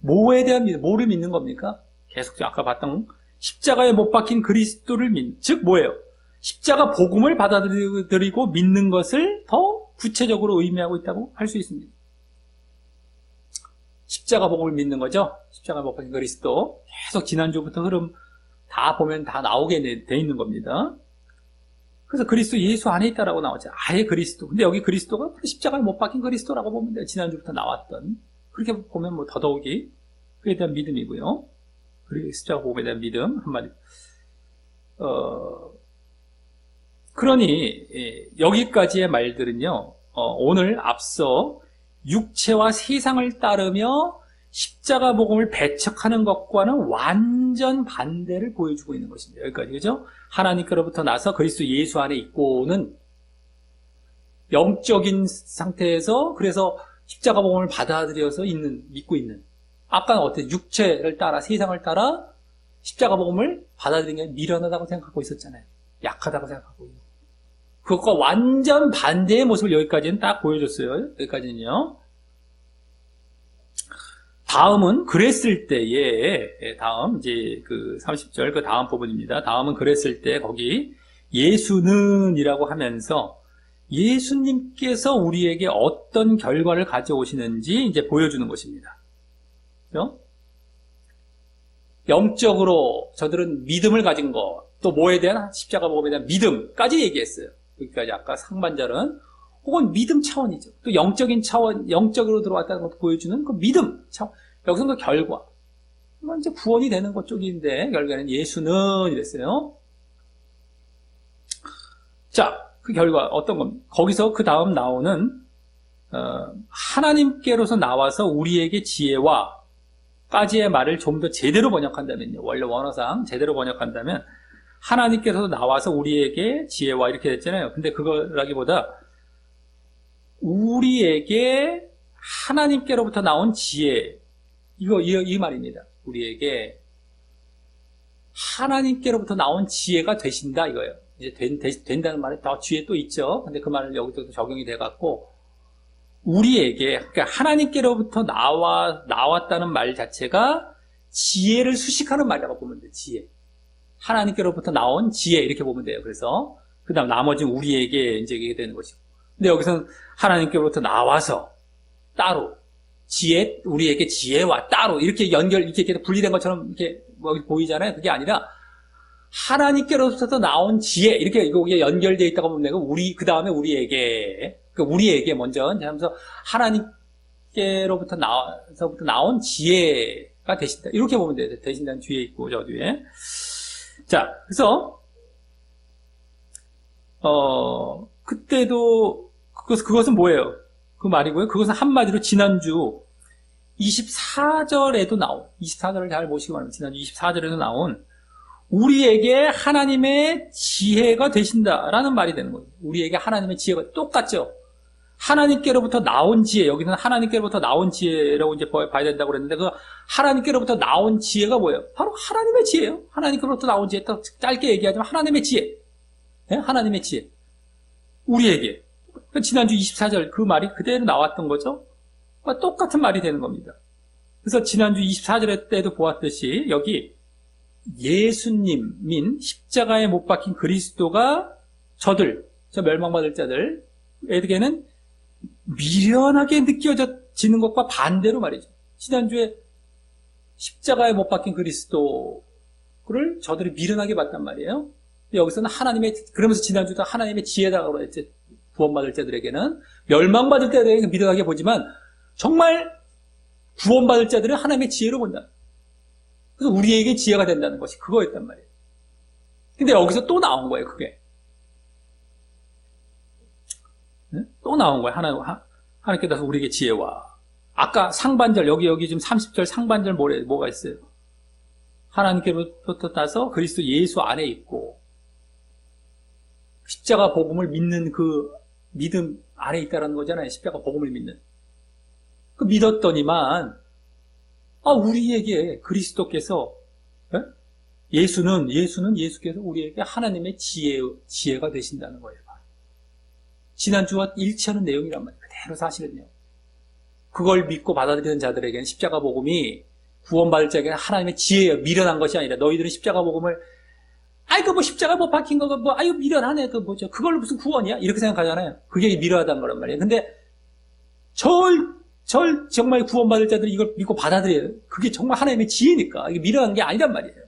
뭐에 대한 믿음, 뭐를 믿는 겁니까? 계속 아까 봤던 십자가에 못 박힌 그리스도를 즉 뭐예요? 십자가 복음을 받아들이고 믿는 것을 더 구체적으로 의미하고 있다고 할 수 있습니다. 십자가 복음을 믿는 거죠. 십자가 못 박힌 그리스도. 계속 지난주부터 흐름 다 보면 다 나오게 돼 있는 겁니다. 그래서 그리스도 예수 안에 있다라고 나오죠. 아예 그리스도. 근데 여기 그리스도가 십자가에 못 박힌 그리스도라고 보면 돼요. 지난주부터 나왔던. 그렇게 보면 더더욱이 그에 대한 믿음이고요. 그리고 십자가 복음에 대한 믿음 한마디. 그러니 여기까지의 말들은요. 오늘 앞서 육체와 세상을 따르며 십자가 복음을 배척하는 것과는 완전 반대를 보여주고 있는 것입니다. 여기까지, 그죠? 하나님께로부터 나서 그리스도 예수 안에 있고는 영적인 상태에서 그래서 십자가 복음을 받아들여서 믿고 있는. 아까는 어때? 육체를 따라, 세상을 따라 십자가 복음을 받아들이는 게 미련하다고 생각하고 있었잖아요. 약하다고 생각하고 있는. 그것과 완전 반대의 모습을 여기까지는 딱 보여줬어요. 여기까지는요. 다음은 그랬을 때에, 다음, 이제 그 30절 그 다음 부분입니다. 다음은 그랬을 때 거기 예수는 이라고 하면서 예수님께서 우리에게 어떤 결과를 가져오시는지 이제 보여주는 것입니다. 그렇죠? 영적으로 저들은 믿음을 가진 거, 또 뭐에 대한 십자가 복음에 대한 믿음까지 얘기했어요. 여기까지 아까 상반절은 혹은 믿음 차원이죠. 또 영적인 차원, 영적으로 들어왔다는 것도 보여주는 그 믿음 차원. 여기서는 그 결과. 이제 구원이 되는 것 쪽인데 결과는 예수는 이랬어요. 자, 그 결과 어떤 겁니까? 거기서 그 다음 나오는 하나님께로서 나와서 우리에게 지혜와 까지의 말을 좀 더 제대로 번역한다면요. 원래 원어상 제대로 번역한다면 하나님께서 나와서 우리에게 지혜와 이렇게 됐잖아요. 근데 그거라기보다 우리에게 하나님께로부터 나온 지혜, 이 말입니다. 우리에게 하나님께로부터 나온 지혜가 되신다 이거예요. 이제 된다는 말이 더 뒤에 또 있죠. 근데 그 말을 여기서 적용이 돼갖고 우리에게, 그러니까 하나님께로부터 나왔다는 말 자체가 지혜를 수식하는 말이라고 보면 돼요. 지혜. 하나님께로부터 나온 지혜 이렇게 보면 돼요. 그래서 그 다음 나머지는 우리에게 이제 이게 되는 것이고. 근데 여기서는 하나님께로부터 나와서 따로 지혜, 우리에게 지혜와 따로 이렇게 이렇게 분리된 것처럼 이렇게 보이잖아요. 그게 아니라 하나님께로부터 나온 지혜 이렇게 이게 연결되어 있다고 보면 되고 그 다음에 우리에게 먼저 하면서 하나님께로부터 나온 지혜가 되신다 이렇게 보면 돼요. 되신다는 뒤에 있고 저 뒤에. 자, 그래서 그때도 그것은 뭐예요? 그 말이고요. 그것은 한마디로 지난주 24절에도 나온 24절을 잘 보시기 바랍니다. 지난주 24절에도 나온 우리에게 하나님의 지혜가 되신다라는 말이 되는 거예요. 우리에게 하나님의 지혜가 똑같죠. 하나님께로부터 나온 지혜, 여기는 하나님께로부터 나온 지혜라고 이제 봐야 된다고 그랬는데 그 하나님께로부터 나온 지혜가 뭐예요? 바로 하나님의 지혜예요. 하나님께로부터 나온 지혜, 또 짧게 얘기하자면 하나님의 지혜. 네? 하나님의 지혜. 우리에게. 지난주 24절 그 말이 그대로 나왔던 거죠. 똑같은 말이 되는 겁니다. 그래서 지난주 24절 때도 보았듯이 여기 예수님인 십자가에 못 박힌 그리스도가 저 멸망받을 자들에게는 미련하게 느껴지는 것과 반대로 말이죠. 지난주에 십자가에 못 박힌 그리스도를 저들이 미련하게 봤단 말이에요. 여기서는 그러면서 지난주도 하나님의 지혜다라고 그랬죠. 구원받을 자들에게는 멸망받을 자들에게는 미련하게 보지만 정말 구원받을 자들은 하나님의 지혜로 본다. 그래서 우리에게 지혜가 된다는 것이 그거였단 말이에요. 근데 여기서 또 나온 거예요, 그게. 네? 또 나온 거예요. 하나님께서 우리에게 지혜와. 아까 상반절, 여기 지금 30절 상반절 뭐가 있어요? 하나님께로부터 따서 그리스도 예수 안에 있고, 십자가 복음을 믿는 그 믿음 안에 있다라는 거잖아요. 십자가 복음을 믿는. 그 믿었더니만, 우리에게 그리스도께서, 예수께서 우리에게 하나님의 지혜가 되신다는 거예요. 지난주와 일치하는 내용이란 말이에요. 그대로 사실은요. 그걸 믿고 받아들이는 자들에게는 십자가 복음이 구원받을 자에게는 하나님의 지혜예요. 미련한 것이 아니라 너희들은 십자가 복음을 십자가 못 박힌 거가 미련하네. 그걸로 무슨 구원이야? 이렇게 생각하잖아요. 그게 미련하다는 거란 말이에요. 근데 정말 구원받을 자들이 이걸 믿고 받아들여요. 그게 정말 하나님의 지혜니까. 이게 미련한 게 아니란 말이에요.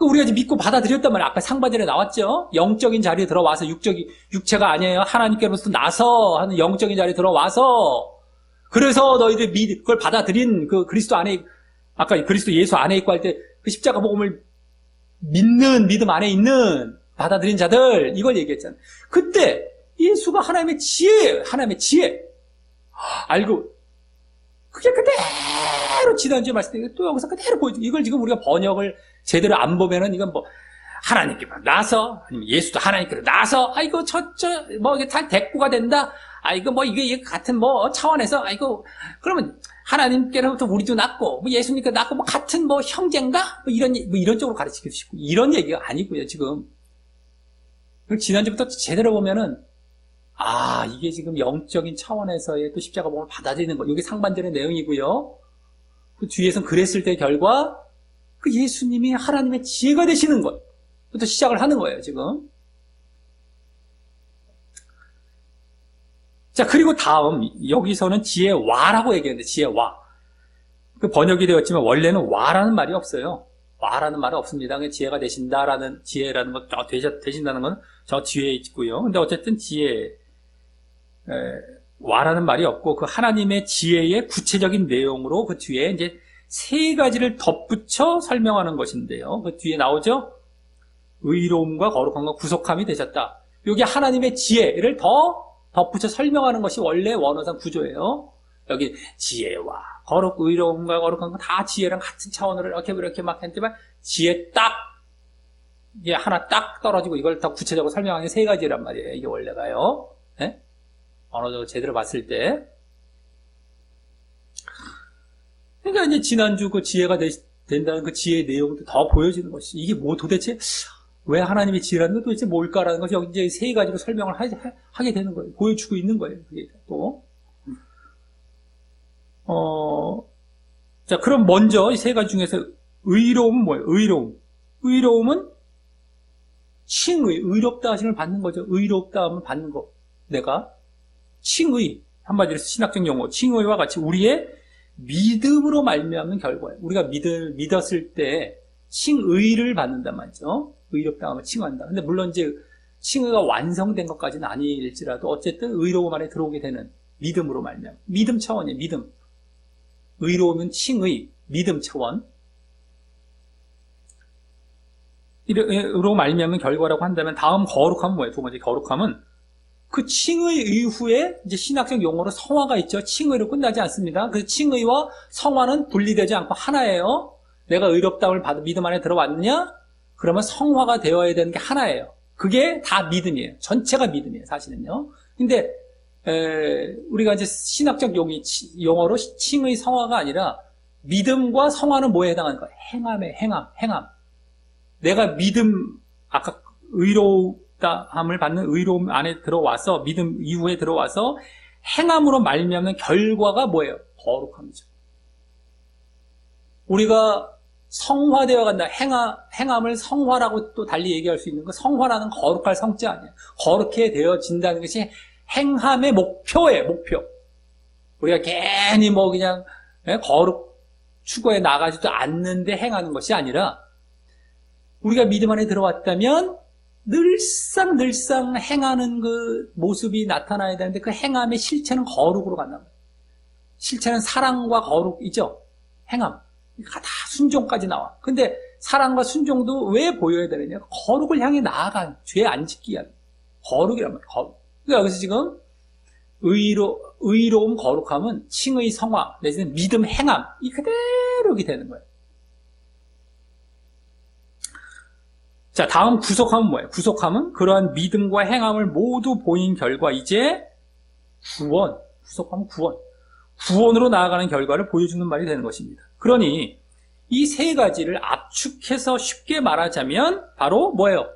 우리가 이제 믿고 받아들였단 말이에요. 아까 상반절에 나왔죠? 영적인 자리에 들어와서, 육체가 아니에요. 하나님께로부터 나서 하는 영적인 자리에 들어와서, 그래서 너희들 그걸 받아들인 그 그리스도 안에, 아까 그리스도 예수 안에 있고 할 때 그 십자가 복음을 믿는 믿음 안에 있는 받아들인 자들, 이걸 얘기했잖아요. 그때 예수가 하나님의 지혜예요. 하나님의 지혜. 알고, 그게 그대로 지난주에 말씀드린 또 여기서 그대로 보여주고, 이걸 지금 우리가 번역을 제대로 안 보면은 이건 나서, 아니면 예수도 하나님께로 나서, 이게 잘 대꾸가 된다? 이거 뭐, 이게 같은 뭐, 차원에서, 이거, 그러면 하나님께로부터 우리도 낳고, 뭐 예수님께 낳고, 뭐 같은 뭐 형제인가? 뭐 이런 쪽으로 가르치고 싶고, 이런 얘기가 아니고요, 지금. 지난주부터 제대로 보면은, 이게 지금 영적인 차원에서의 또 십자가 복음을 받아들이는 거. 이게 상반절의 내용이고요. 그 뒤에서는 그랬을 때 결과, 그 예수님이 하나님의 지혜가 되시는 것. 부터 시작을 하는 거예요, 지금. 자, 그리고 다음, 여기서는 지혜와라고 얘기했는데, 지혜와. 그 번역이 되었지만, 원래는 와라는 말이 없어요. 와라는 말은 없습니다. 그냥 지혜가 되신다라는, 지혜라는 것, 되신다는 건 저 뒤에 있고요. 근데 어쨌든 와라는 말이 없고, 그 하나님의 지혜의 구체적인 내용으로 그 뒤에 이제 세 가지를 덧붙여 설명하는 것인데요. 그 뒤에 나오죠? 의로움과 거룩함과 구속함이 되셨다. 여기 하나님의 지혜를 더 덧붙여 설명하는 것이 원래 원어상 구조예요. 여기 지혜와 의로움과 거룩함과 다 지혜랑 같은 차원으로 이렇게 막 했지만 지혜 이게 하나 딱 떨어지고 이걸 더 구체적으로 설명하는 세 가지란 말이에요. 이게 원래가요. 네? 언어적으로 제대로 봤을 때. 그러니까 이제 지난주 그 지혜가 된다는 그 지혜의 내용도 더 보여지는 것이죠. 이게 뭐 도대체 왜 하나님의 지혜라는 건 도대체 뭘까라는 것이 여기 이제 세 가지로 설명을 하게 되는 거예요. 보여주고 있는 거예요. 그게 또. 자, 그럼 먼저 이 세 가지 중에서 의로움은 뭐예요? 의로움은 칭의, 의롭다 하심을 받는 거죠. 의롭다 함을 받는 거. 내가 칭의, 한마디로 신학적 용어, 칭의와 같이 우리의 믿음으로 말미암는 결과예요. 우리가 믿었을 때 칭의를 받는단 말이죠. 의롭다 함을 칭한다. 근데 물론 이제 칭의가 완성된 것까지는 아닐지라도 어쨌든 의로움 안에 들어오게 되는 믿음으로 말미암. 믿음 차원이에요. 믿음. 의로움은 칭의, 믿음 차원. 이로 말미암은 결과라고 한다면 다음 거룩함은 뭐예요? 두 번째 거룩함은 그 칭의 이후에 이제 신학적 용어로 성화가 있죠. 칭의로 끝나지 않습니다. 그 칭의와 성화는 분리되지 않고 하나예요. 내가 의롭다움을 받아 믿음 안에 들어왔느냐? 그러면 성화가 되어야 되는 게 하나예요. 그게 다 믿음이에요. 전체가 믿음이에요. 사실은요. 근데 우리가 이제 신학적 용어로 칭의 성화가 아니라 믿음과 성화는 뭐에 해당하는 거예요? 행함. 내가 아까 의롭다함을 받는 의로움 안에 들어와서, 믿음 이후에 들어와서 행함으로 말미암는 결과가 뭐예요? 거룩함이죠. 우리가 성화되어 간다. 행함을 성화라고 또 달리 얘기할 수 있는 거, 성화라는 거룩할 성자 아니에요. 거룩해 되어진다는 것이 행함의 목표예요, 목표. 우리가 괜히 뭐 그냥 거룩 추구해 나가지도 않는데 행하는 것이 아니라 우리가 믿음 안에 들어왔다면 늘상 행하는 그 모습이 나타나야 되는데 그 행함의 실체는 거룩으로 간단 말이에요. 실체는 사랑과 거룩이죠. 행함. 다 순종까지 나와. 근데 사랑과 순종도 왜 보여야 되느냐? 거룩을 향해 나아간, 죄 안 짓기 위한 거룩이란 말이에요. 거룩. 그러니까 여기서 지금 의로움, 거룩함은 칭의 성화, 내지는 믿음 행함, 이 그대로 이렇게 되는 거예요. 자, 다음 구속함은 뭐예요? 구속함은 그러한 믿음과 행함을 모두 보인 결과, 이제 구속함은 구원으로 나아가는 결과를 보여주는 말이 되는 것입니다. 그러니 이 세 가지를 압축해서 쉽게 말하자면 바로 뭐예요?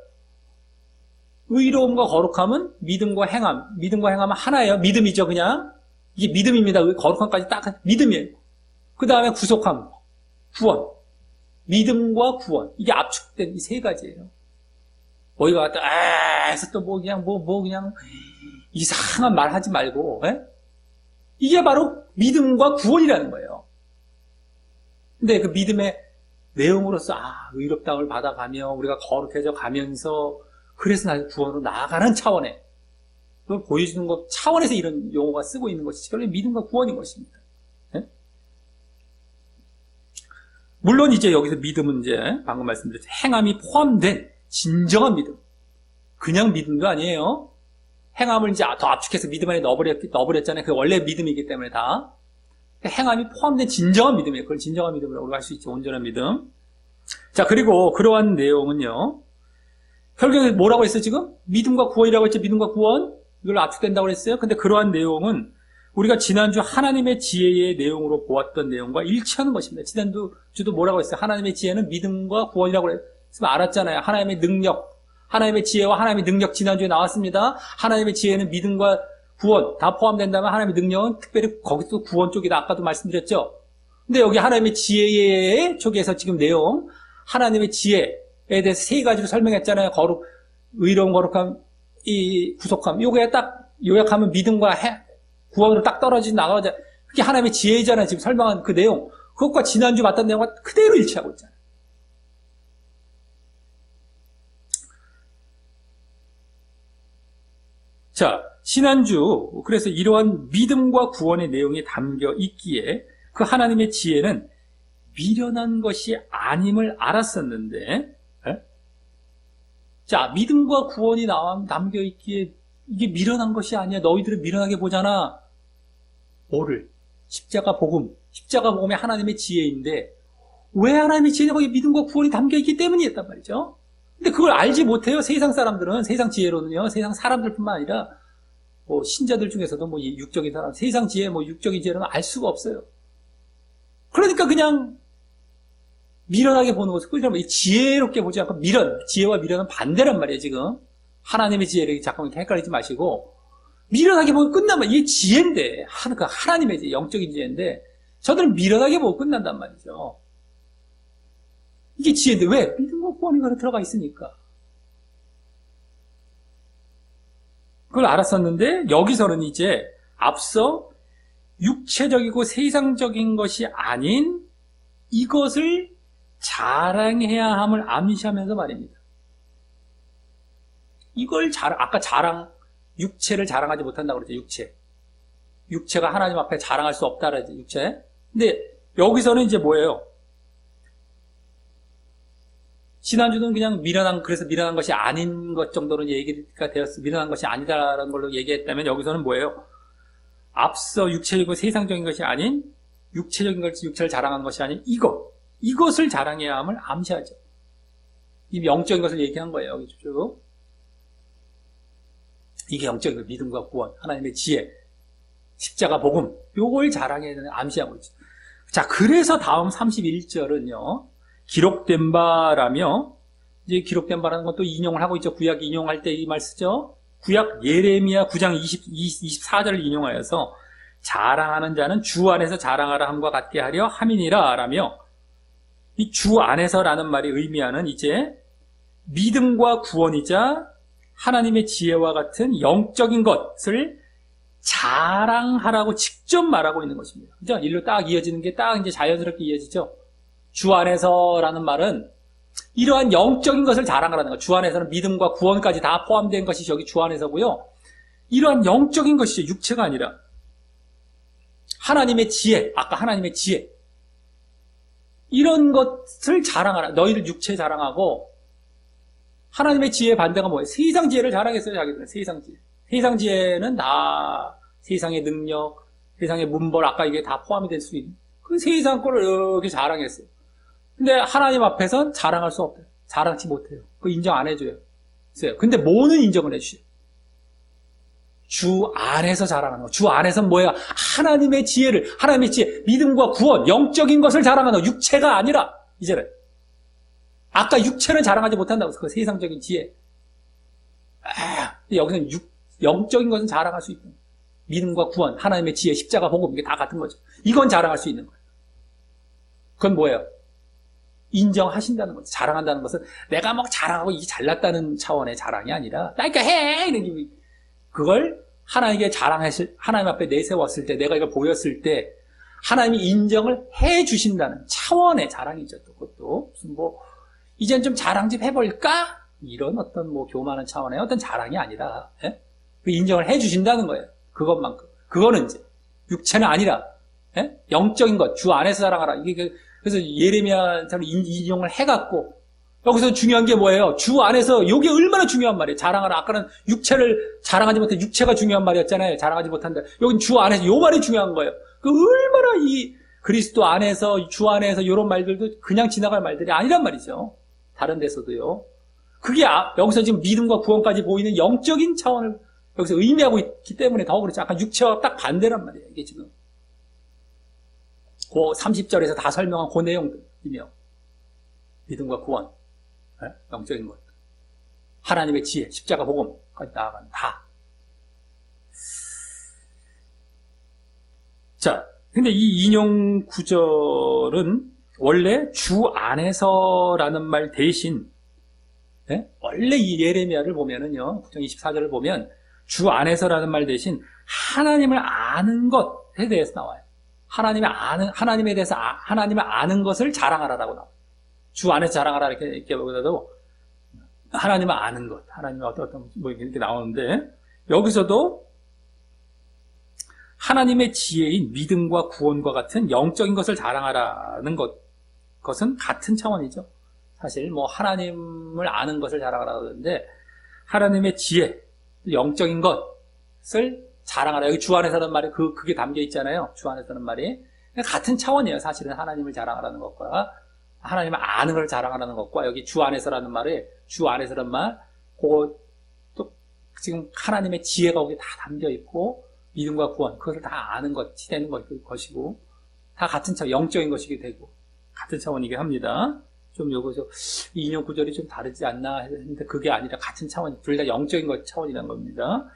의로움과 거룩함은 믿음과 행함은 하나예요. 믿음이죠, 그냥. 이게 믿음입니다. 거룩함까지 딱 믿음이에요. 그 다음에 구속함, 구원. 믿음과 구원. 이게 압축된 이 세 가지예요. 어디가 갔다, 해서 또 그냥 이상한 말 하지 말고, 이게 바로 믿음과 구원이라는 거예요. 근데 그 믿음의 내용으로서, 의롭다움을 받아가며, 우리가 거룩해져 가면서, 그래서 나중에 구원으로 나아가는 차원에, 그걸 보여주는 것, 차원에서 이런 용어가 쓰고 있는 것이 결국 믿음과 구원인 것입니다. 물론 이제 여기서 믿음은 이제 방금 말씀드렸죠. 행함이 포함된 진정한 믿음. 그냥 믿음도 아니에요. 행함을 이제 더 압축해서 믿음 안에 넣어버렸잖아요. 그게 원래 믿음이기 때문에 다. 행함이 포함된 진정한 믿음이에요. 그걸 진정한 믿음이라고 우리가 할 수 있죠. 온전한 믿음. 자, 그리고 그러한 내용은요. 결국에 뭐라고 했어요, 지금? 믿음과 구원이라고 했죠. 믿음과 구원. 이걸 압축된다고 그랬어요. 근데 그러한 내용은 우리가 지난주 하나님의 지혜의 내용으로 보았던 내용과 일치하는 것입니다. 지난주도 뭐라고 했어요? 하나님의 지혜는 믿음과 구원이라고 했으면 알았잖아요. 하나님의 능력, 하나님의 지혜와 하나님의 능력 지난주에 나왔습니다. 하나님의 지혜는 믿음과 구원 다 포함된다면 하나님의 능력은 특별히 거기서 구원 쪽이다. 아까도 말씀드렸죠. 근데 여기 하나님의 지혜의 쪽에서 지금 내용, 하나님의 지혜에 대해서 세 가지로 설명했잖아요. 거룩, 의로운 거룩함, 이 구속함. 요게 딱 요약하면 믿음과 구원으로 딱 떨어지지 나가자. 그게 하나님의 지혜잖아요. 지금 설명한 그 내용. 그것과 지난주 봤던 내용과 그대로 일치하고 있잖아요. 자, 지난주 그래서 이러한 믿음과 구원의 내용이 담겨 있기에 그 하나님의 지혜는 미련한 것이 아님을 알았었는데, 자, 믿음과 구원이 담겨 있기에 이게 미련한 것이 아니야. 너희들은 미련하게 보잖아. 뭐를? 십자가 복음이 하나님의 지혜인데 왜 하나님의 지혜는 거기 믿음과 구원이 담겨 있기 때문이었단 말이죠. 근데 그걸 알지 못해요. 세상 사람들은, 세상 지혜로는요, 세상 사람들뿐만 아니라 뭐 신자들 중에서도 뭐 육적인 사람, 세상 지혜, 뭐 육적인 지혜로는 알 수가 없어요. 그러니까 그냥 미련하게 보는 것을 그러면 지혜롭게 보지 않고 지혜와 미련은 반대란 말이에요. 지금 하나님의 지혜를 자꾸 이렇게 헷갈리지 마시고 미련하게 보면 끝나면 이게 지혜인데 하나님의 지혜, 영적인 지혜인데 저들은 미련하게 보고 끝난단 말이죠. 이게 지혜인데 왜? 믿음과 구원이 거기 들어가 있으니까. 그걸 알았었는데 여기서는 이제 앞서 육체적이고 세상적인 것이 아닌 이것을 자랑해야 함을 암시하면서 말입니다. 이걸 육체를 자랑하지 못한다고 그러죠. 육체가 하나님 앞에 자랑할 수 없다 그러죠. 육체. 근데 여기서는 이제 뭐예요? 지난주는 그냥 그래서 미련한 것이 아닌 것 정도는 얘기가 되었어. 미련한 것이 아니다라는 걸로 얘기했다면 여기서는 뭐예요? 앞서 육체이고 세상적인 것이 아닌 육체적인 것이 육체를 자랑하는 것이 아닌 이것을 자랑해야 함을 암시하죠. 이 영적인 것을 얘기한 거예요. 여기 쭉. 이게 영적인 것, 믿음과 구원, 하나님의 지혜, 십자가 복음, 요걸 자랑해야 되는 암시하고 있죠. 자, 그래서 다음 31절은요. 기록된 바라며, 이제 기록된 바라는 것도 인용을 하고 있죠. 구약 인용할 때 이 말 쓰죠. 구약 예레미야 9장 24절을 인용하여서 자랑하는 자는 주 안에서 자랑하라 함과 같게 하려 함이니라 라며 이 주 안에서라는 말이 의미하는 이제 믿음과 구원이자 하나님의 지혜와 같은 영적인 것을 자랑하라고 직접 말하고 있는 것입니다. 그죠? 일로 딱 이어지는 게 딱 이제 자연스럽게 이어지죠. 주 안에서라는 말은 이러한 영적인 것을 자랑하라는 것. 주 안에서는 믿음과 구원까지 다 포함된 것이 여기 주 안에서고요. 이러한 영적인 것이죠. 육체가 아니라. 하나님의 지혜, 아까 하나님의 지혜. 이런 것을 자랑하라. 너희를 육체 자랑하고 하나님의 지혜의 반대가 뭐예요? 세상 지혜를 자랑했어요. 자기들은 세상 지혜. 세상 지혜는 다 세상의 능력, 세상의 문벌, 아까 이게 다 포함이 될 수 있는 그 세상 거를 이렇게 자랑했어요. 근데 하나님 앞에선 자랑할 수 없대요. 자랑치 못해요. 그거 인정 안 해줘요. 근데 뭐는 인정을 해주셔요? 주 안에서 자랑하는 거. 주 안에서는 뭐야? 하나님의 지혜, 믿음과 구원, 영적인 것을 자랑하는 거. 육체가 아니라, 이제는. 아까 육체는 자랑하지 못한다고 했어요. 그 세상적인 지혜. 여기서는 영적인 것은 자랑할 수 있다. 믿음과 구원, 하나님의 지혜, 십자가 복음, 이게 다 같은 거죠. 이건 자랑할 수 있는 거예요. 그건 뭐예요? 인정하신다는 거죠. 자랑한다는 것은 내가 막 자랑하고 이게 잘났다는 차원의 자랑이 아니라 나니까 해! 이런 기분이. 그걸 하나님께 하나님 앞에 내세웠을 때, 내가 이걸 보였을 때 하나님이 인정을 해 주신다는 차원의 자랑이죠. 또 그것도 무슨 이젠 좀 자랑 좀 해볼까? 이런 어떤 교만한 차원의 어떤 자랑이 아니라, 예? 그 인정을 해 주신다는 거예요. 그것만큼. 그거는 이제 육체는 아니라, 예? 영적인 것, 주 안에서 자랑하라. 그래서 예레미야처럼 인용을 해갖고, 여기서 중요한 게 뭐예요? 주 안에서, 이게 얼마나 중요한 말이에요. 자랑하라. 아까는 육체를 자랑하지 못해, 육체가 중요한 말이었잖아요. 자랑하지 못한다. 여긴 주 안에서, 요 말이 중요한 거예요. 얼마나 이 그리스도 안에서, 주 안에서, 이런 말들도 그냥 지나갈 말들이 아니란 말이죠. 다른 데서도요. 그게 여기서 지금 믿음과 구원까지 보이는 영적인 차원을 여기서 의미하고 있기 때문에 더 그렇죠. 아까 육체와 딱 반대란 말이에요. 이게 지금. 그 30절에서 다 설명한 그 내용이며 믿음과 구원, 영적인 것, 하나님의 지혜, 십자가 복음까지 나아가는 다. 자, 근데 이 인용 구절은 원래 주 안에서라는 말 대신, 원래 이 예레미야를 보면은요, 9장 24절을 보면 주 안에서라는 말 대신 하나님을 아는 것에 대해서 나와요. 하나님에 대해서 하나님을 아는 것을 자랑하라라고 나와요. 주 안에서 자랑하라 이렇게 보다도 하나님을 아는 것, 하나님의 어떤 뭐 이렇게 나오는데 여기서도 하나님의 지혜인 믿음과 구원과 같은 영적인 것을 자랑하라는 것은 같은 차원이죠. 사실 뭐 하나님을 아는 것을 자랑하라고 하는데 하나님의 지혜, 영적인 것을 자랑하라. 여기 주 안에서는 말이 그게 담겨 있잖아요. 주 안에서는 말이 같은 차원이에요. 사실은 하나님을 자랑하라는 것과 하나님을 아는 걸 자랑하라는 것과 여기 주 안에서라는 말이 주 안에서라는 말, 그거 또 지금 하나님의 지혜가 거기 다 담겨 있고 믿음과 구원 그것을 다 아는 것이 되는 것이고 다 같은 차원, 영적인 것이게 되고 같은 차원이게 합니다. 좀 여기서 인용 구절이 좀 다르지 않나 했는데 그게 아니라 같은 차원, 둘 다 영적인 것 차원이라는 겁니다.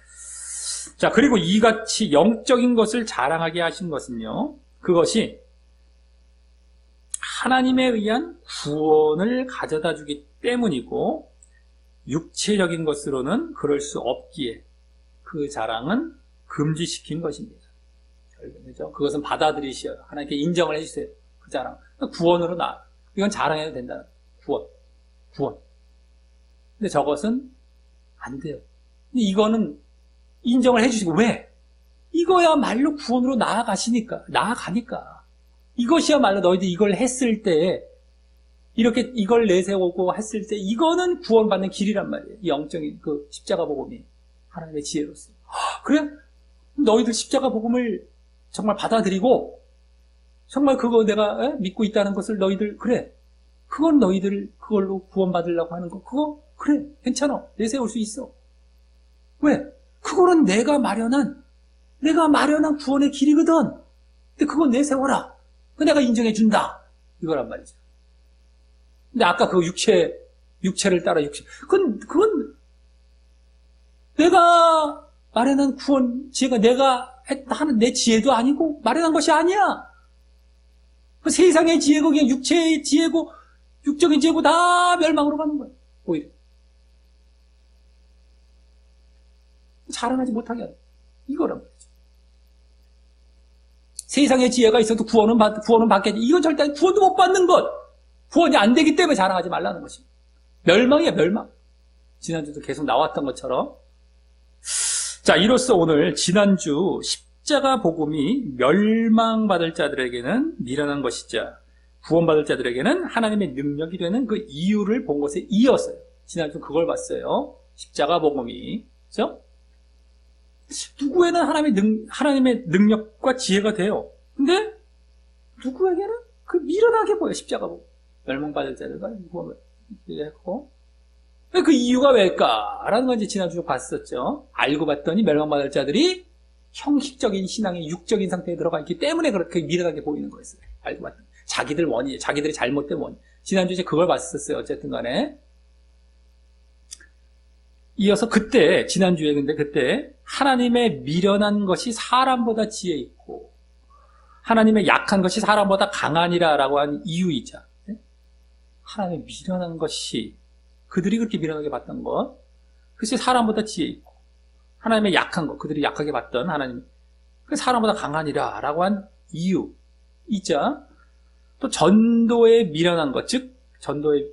자, 그리고 이같이 영적인 것을 자랑하게 하신 것은요, 그것이 하나님에 의한 구원을 가져다 주기 때문이고 육체적인 것으로는 그럴 수 없기에 그 자랑은 금지시킨 것입니다. 그렇죠? 그것은 받아들이셔야 하나님께 인정을 해주세요. 그 자랑. 구원으로 나. 이건 자랑해도 된다. 구원. 근데 저것은 안 돼요. 근데 이거는 인정을 해주시고, 왜? 이거야말로 구원으로 나아가니까. 이것이야말로 너희들 이걸 했을 때, 이렇게 이걸 내세우고 했을 때, 이거는 구원받는 길이란 말이에요. 이 영적인 그 십자가 복음이. 하나님의 지혜로서. 그래? 너희들 십자가 복음을 정말 받아들이고, 정말 그거 내가 믿고 있다는 것을 너희들, 그래. 그건 너희들 그걸로 구원받으려고 하는 거, 그거, 그래. 괜찮아. 내세울 수 있어. 왜? 그거는 내가 마련한 구원의 길이거든. 근데 그건 내세워라. 내가 인정해준다. 이거란 말이죠. 근데 아까 그 육체를 따라 그건 내가 마련한 구원, 지혜가 내가 하는 내 지혜도 아니고 마련한 것이 아니야. 그 세상의 지혜고 그냥 육체의 지혜고 육적인 지혜고 다 멸망으로 가는 거야. 오히려. 자랑하지 못하게 하는 이거란 말이죠. 세상의 지혜가 있어도 구원은 받겠지. 이건 절대 구원도 못 받는 것. 구원이 안 되기 때문에 자랑하지 말라는 것입니다. 멸망이야, 멸망. 지난주도 계속 나왔던 것처럼. 자, 이로써 오늘 지난주 십자가 복음이 멸망받을 자들에게는 미련한 것이자 구원받을 자들에게는 하나님의 능력이 되는 그 이유를 본 것에 이어서요. 지난주 그걸 봤어요. 십자가 복음이. 그죠? 누구에는 하나님의 능력과 지혜가 돼요. 근데 누구에게는 그 미련하게 보여. 십자가 복음. 멸망받을 자들과 구원을 했고. 그 이유가 왜일까라는 건 이제 지난주에 봤었죠. 알고 봤더니 멸망받을 자들이 형식적인 신앙의 육적인 상태에 들어가 있기 때문에 그렇게 미련하게 보이는 거였어요. 알고 봤더니. 자기들이 잘못된 원인. 지난주에 이제 그걸 봤었어요. 어쨌든 간에. 이어서 지난주에 그때 하나님의 미련한 것이 사람보다 지혜 있고 하나님의 약한 것이 사람보다 강하니라라고 한 이유이자 하나님의 미련한 것이 그들이 그렇게 미련하게 봤던 것 그것이 사람보다 지혜 있고 하나님의 약한 것 그들이 약하게 봤던 하나님 그 사람보다 강하니라라고 한 이유이자 또 전도에 미련한 것 즉 전도에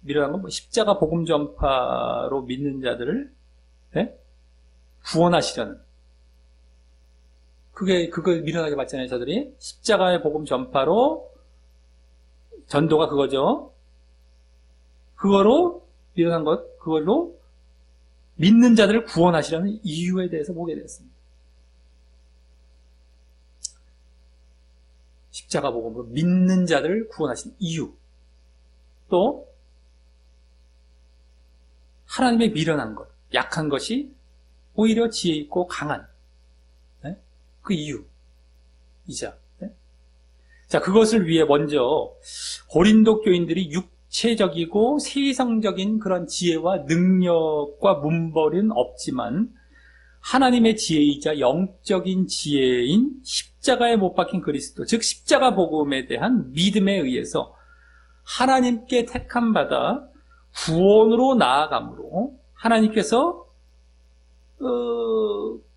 미련한 건 십자가 복음 전파로 믿는 자들을 구원하시려는 그걸 미련하게 봤잖아요. 저들이 십자가의 복음 전파로 전도가 그거죠. 그거로 미련한 것 그걸로 믿는 자들을 구원하시려는 이유에 대해서 보게 되었습니다. 십자가 복음으로 믿는 자들을 구원하시는 이유 또 하나님의 미련한 것, 약한 것이 오히려 지혜 있고 강한 그 이유이자 자, 그것을 위해 먼저 고린도 교인들이 육체적이고 세상적인 그런 지혜와 능력과 문벌은 없지만 하나님의 지혜이자 영적인 지혜인 십자가에 못 박힌 그리스도, 즉 십자가 복음에 대한 믿음에 의해서 하나님께 택함 받아 구원으로 나아감으로 하나님께서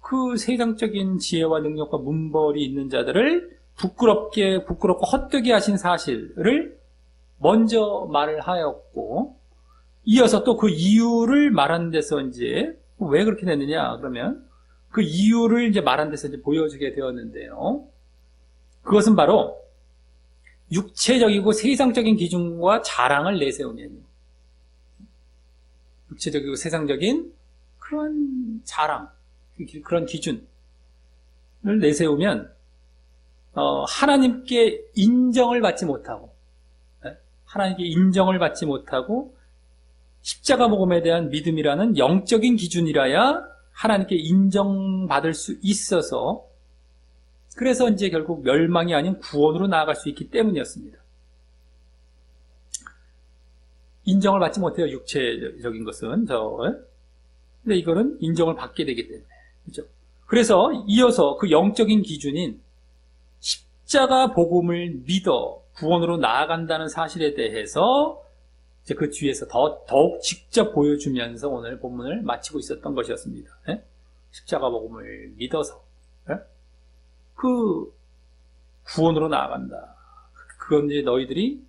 그 세상적인 지혜와 능력과 문벌이 있는 자들을 부끄럽고 헛되게 하신 사실을 먼저 말을 하였고, 이어서 또 그 이유를 말하는 데서 이제 왜 그렇게 됐느냐 그러면 그 이유를 이제 말하는 데서 이제 보여주게 되었는데요. 그것은 바로 육체적이고 세상적인 기준과 자랑을 내세우면, 육체적이고 세상적인 그런 자랑, 그런 기준을 내세우면 하나님께 인정을 받지 못하고, 하나님께 인정을 받지 못하고 십자가 복음에 대한 믿음이라는 영적인 기준이라야 하나님께 인정받을 수 있어서, 그래서 이제 결국 멸망이 아닌 구원으로 나아갈 수 있기 때문이었습니다. 인정을 받지 못해요, 육체적인 것은. 근데 이거는 인정을 받게 되기 때문에. 그렇죠? 그래서 이어서 그 영적인 기준인 십자가 복음을 믿어 구원으로 나아간다는 사실에 대해서 이제 그 뒤에서 더욱 직접 보여주면서 오늘 본문을 마치고 있었던 것이었습니다. 십자가 복음을 믿어서 그 구원으로 나아간다. 그건 이제 너희들이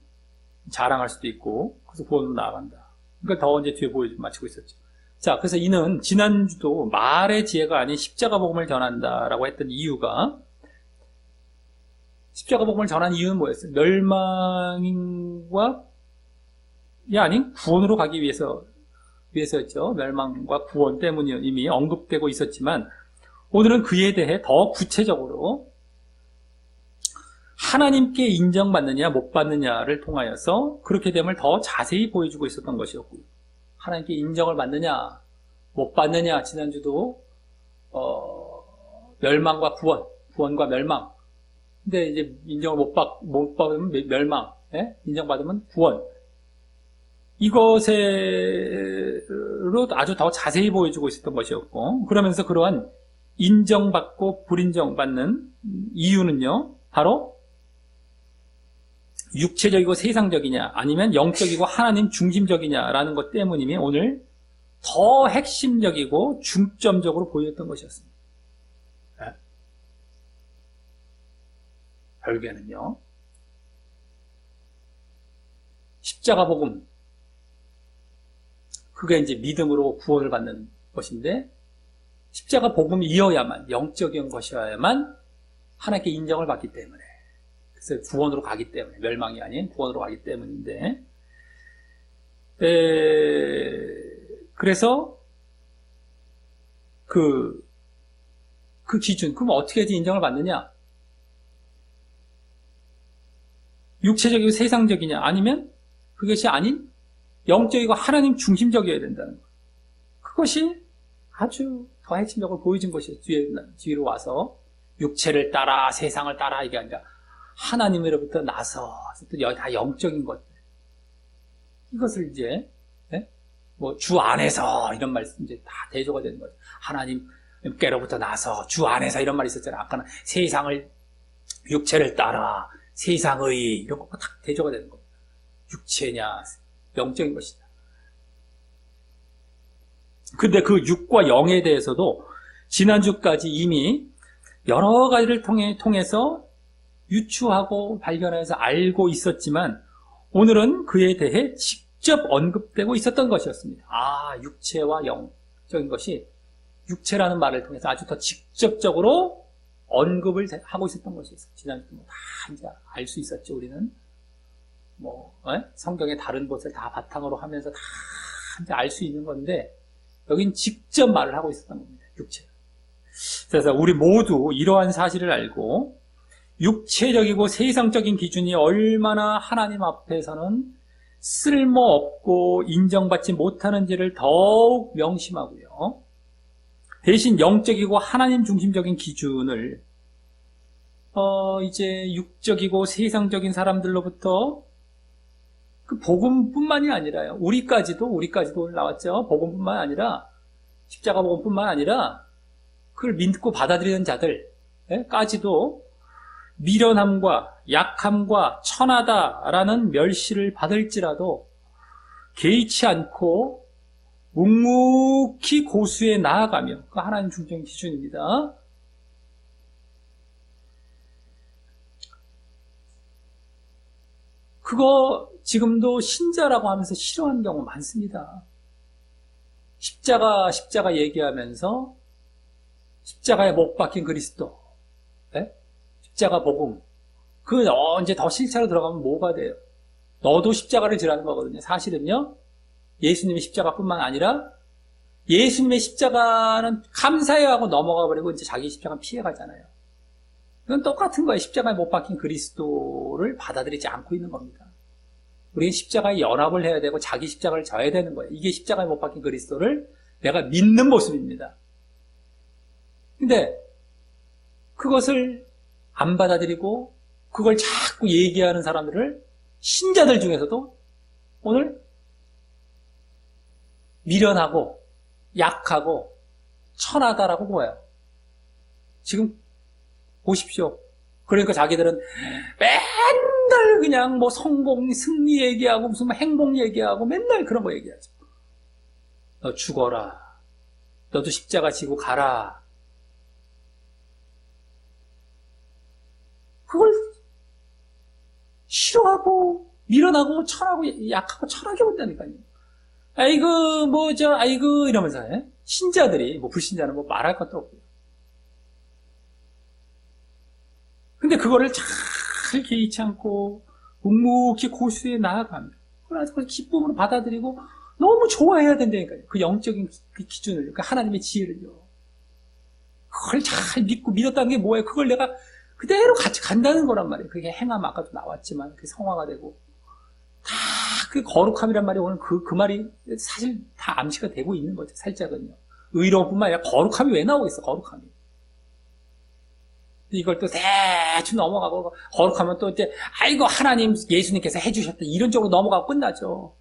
자랑할 수도 있고, 그래서 구원으로 나아간다. 그러니까 더 이제 뒤에 마치고 있었죠. 자, 그래서 이는 지난주도 말의 지혜가 아닌 십자가 복음을 전한다라고 했던 이유가, 십자가 복음을 전한 이유는 뭐였어요? 멸망과 아닌 구원으로 가기 위해서였죠. 멸망과 구원 때문이 이미 언급되고 있었지만, 오늘은 그에 대해 더 구체적으로 하나님께 인정받느냐 못 받느냐를 통하여서 그렇게 됨을 더 자세히 보여주고 있었던 것이었고요. 하나님께 인정을 받느냐 못 받느냐, 지난주도 멸망과 구원과 멸망. 근데 이제 인정을 못 받으면 멸망, 인정받으면 구원. 이것으로 아주 더 자세히 보여주고 있었던 것이었고, 그러면서 그러한 인정받고 불인정받는 이유는요, 바로 육체적이고 세상적이냐 아니면 영적이고 하나님 중심적이냐라는 것 때문이며 오늘 더 핵심적이고 중점적으로 보였던 것이었습니다. 결국에는요, 십자가 복음, 그게 이제 믿음으로 구원을 받는 것인데, 십자가 복음이어야만, 영적인 것이어야만 하나님께 인정을 받기 때문에, 그래서 구원으로 가기 때문에, 멸망이 아닌 구원으로 가기 때문인데, 그래서 그 기준, 그럼 어떻게 해야지 인정을 받느냐? 육체적이고 세상적이냐, 아니면 그것이 아닌 영적이고 하나님 중심적이어야 된다는 것. 그것이 아주 더 핵심적으로 보여진 것이에요. 뒤로 와서 육체를 따라 세상을 따라 이게 아니라 하나님으로부터 나서 다 영적인 것들, 이것을 이제 뭐 주 안에서 이런 말씀 이제 다 대조가 되는 거죠. 하나님께로부터 나서 주 안에서 이런 말이 있었잖아요. 아까는 세상을, 육체를 따라 세상의 이런 것과 다 대조가 되는 겁니다. 육체냐 영적인 것이다. 근데 그 육과 영에 대해서도 지난주까지 이미 여러 가지를 통해서 유추하고 발견해서 알고 있었지만, 오늘은 그에 대해 직접 언급되고 있었던 것이었습니다. 육체와 영적인 것이 육체라는 말을 통해서 아주 더 직접적으로 언급을 하고 있었던 것이었어요. 지난주도 다 이제 알 수 있었죠. 우리는 성경의 다른 곳을 다 바탕으로 하면서 다 이제 알 수 있는 건데, 여긴 직접 말을 하고 있었던 겁니다. 육체. 그래서 우리 모두 이러한 사실을 알고 육체적이고 세상적인 기준이 얼마나 하나님 앞에서는 쓸모없고 인정받지 못하는지를 더욱 명심하고요. 대신 영적이고 하나님 중심적인 기준을 이제 육적이고 세상적인 사람들로부터 그 복음뿐만이 아니라요. 우리까지도 오늘 나왔죠. 복음뿐만 아니라 십자가 복음뿐만 아니라 그걸 믿고 받아들이는 자들까지도 미련함과 약함과 천하다라는 멸시를 받을지라도 개의치 않고 묵묵히 고수에 나아가며 그 하나님 중심 기준입니다. 그거 지금도 신자라고 하면서 싫어하는 경우 많습니다. 십자가 얘기하면서 십자가에 못 박힌 그리스도, 네? 십자가 복음, 그 언제 더 실체로 들어가면 뭐가 돼요? 너도 십자가를 지라는 거거든요. 사실은요, 예수님의 십자가뿐만 아니라 예수님의 십자가는 감사해야 하고 넘어가 버리고 이제 자기 십자가는 피해가잖아요. 이건 똑같은 거예요. 십자가에 못 박힌 그리스도를 받아들이지 않고 있는 겁니다. 우리는 십자가에 연합을 해야 되고 자기 십자가를 져야 되는 거예요. 이게 십자가에 못 박힌 그리스도를 내가 믿는 모습입니다. 근데 그것을 안 받아들이고 그걸 자꾸 얘기하는 사람들을 신자들 중에서도 오늘 미련하고 약하고 천하다라고 보여요. 지금 보십시오. 그러니까 자기들은 맨날 그냥 뭐 성공, 승리 얘기하고 무슨 행복 얘기하고 맨날 그런 거 얘기하죠. 너 죽어라. 너도 십자가 지고 가라. 그걸 싫어하고 미련하고 천하고 약하고 천하게 본다니까요. 아이고 이러면서 신자들이 뭐 불신자는 뭐 말할 것도 없고요. 근데 그거를 잘 개의치 않고 묵묵히 고수에 나아가며 그래서 기쁨으로 받아들이고 너무 좋아해야 된다니까요. 그 영적인 그 기준을, 그 하나님의 지혜를요. 그걸 잘 믿고 믿었다는 게 뭐예요? 그걸 내가 그대로 같이 간다는 거란 말이에요. 그게 행함 아까도 나왔지만 그게 성화가 되고 다 그 거룩함이란 말이 오늘 그 말이 사실 다 암시가 되고 있는 거죠. 살짝은요. 의로움뿐만 아니라 거룩함이 왜 나오겠어? 거룩함이. 이걸 또 대충 넘어가고 거룩하면 또 이제 아이고 하나님 예수님께서 해주셨다 이런 쪽으로 넘어가고 끝나죠.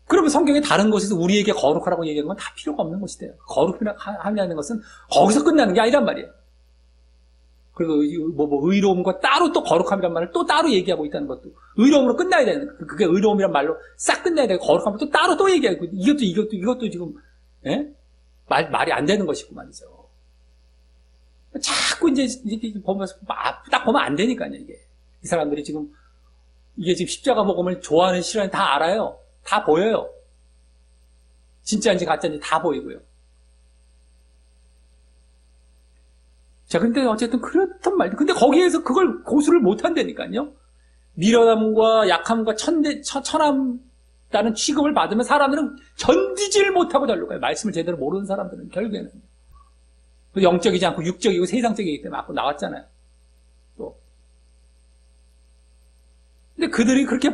그러면 성경의 다른 곳에서 우리에게 거룩하라고 얘기하는 건 다 필요가 없는 것이 돼요. 거룩하라는 것은 거기서 끝나는 게 아니란 말이에요. 그리고 의로움과 따로 또 거룩함이란 말을 또 따로 얘기하고 있다는 것도 의로움으로 끝나야 되는 거예요. 그게 의로움이란 말로 싹 끝나야 되고 거룩함을 또 따로 또 얘기하고 이것도 지금 말이 안 되는 것이고 말이죠. 자꾸 이제 보면서 딱 보면 안 되니까요, 이게. 이 사람들이 지금 십자가 복음을 좋아하는 싫어하는 다 알아요. 다 보여요. 진짜인지 가짜인지 다 보이고요. 자, 근데 어쨌든 그렇단 말이에요. 근데 거기에서 그걸 고수를 못 한다니까요. 미련함과 약함과 천함다는 취급을 받으면 사람들은 견디지를 못하고 절로 가요. 말씀을 제대로 모르는 사람들은 결국에는. 영적이지 않고 육적이고 세상적이기 때문에 아까 나왔잖아요. 또. 근데 그들이 그렇게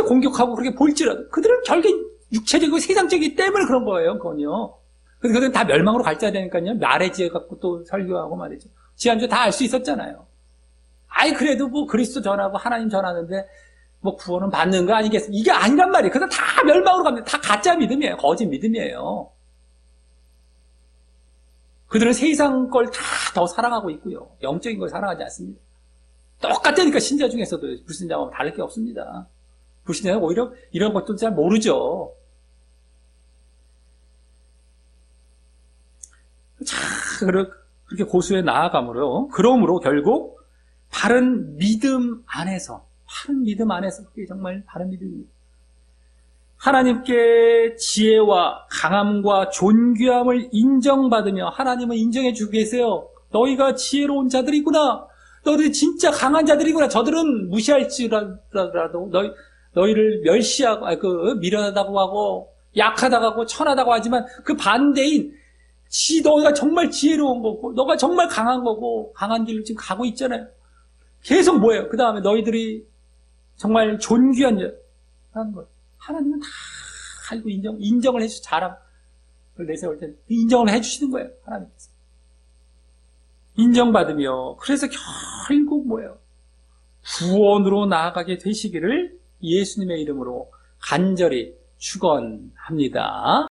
공격하고 그렇게 볼지라도 그들은 결국에 육체적이고 세상적이기 때문에 그런 거예요. 그건요. 그들은 다 멸망으로 갈자야 되니까요. 말의 지혜 갖고 또 설교하고 말이죠. 지난주에 다 알 수 있었잖아요. 그래도 뭐 그리스도 전하고 하나님 전하는데 뭐 구원은 받는 거 아니겠습니까? 이게 아니란 말이에요. 그래서 다 멸망으로 갑니다. 다 가짜 믿음이에요. 거짓 믿음이에요. 그들은 세상 걸 다 더 사랑하고 있고요. 영적인 걸 사랑하지 않습니다. 똑같다니까 신자 중에서도 불신자하고 다를 게 없습니다. 불신자는 오히려 이런 것도 잘 모르죠. 그렇게 고수에 나아가므로 그러므로 결국 바른 믿음 안에서 그게 정말 바른 믿음입니다. 하나님께 지혜와 강함과 존귀함을 인정받으며 하나님은 인정해 주고 계세요. 너희가 지혜로운 자들이구나. 너희들 진짜 강한 자들이구나. 저들은 무시할지라도 너희를 멸시하고 미련하다고 하고 약하다고 하고 천하다고 하지만 그 반대인 너가 정말 지혜로운 거고 너가 정말 강한 거고 강한 길로 지금 가고 있잖아요. 계속 뭐예요? 그 다음에 너희들이 정말 존귀한 자라는 거예요. 하나님은 다 알고 인정을 해주시, 자랑을 내세울 때 인정을 해주시는 거예요. 하나님께서. 인정받으며, 그래서 결국 뭐예요? 구원으로 나아가게 되시기를 예수님의 이름으로 간절히 축원합니다.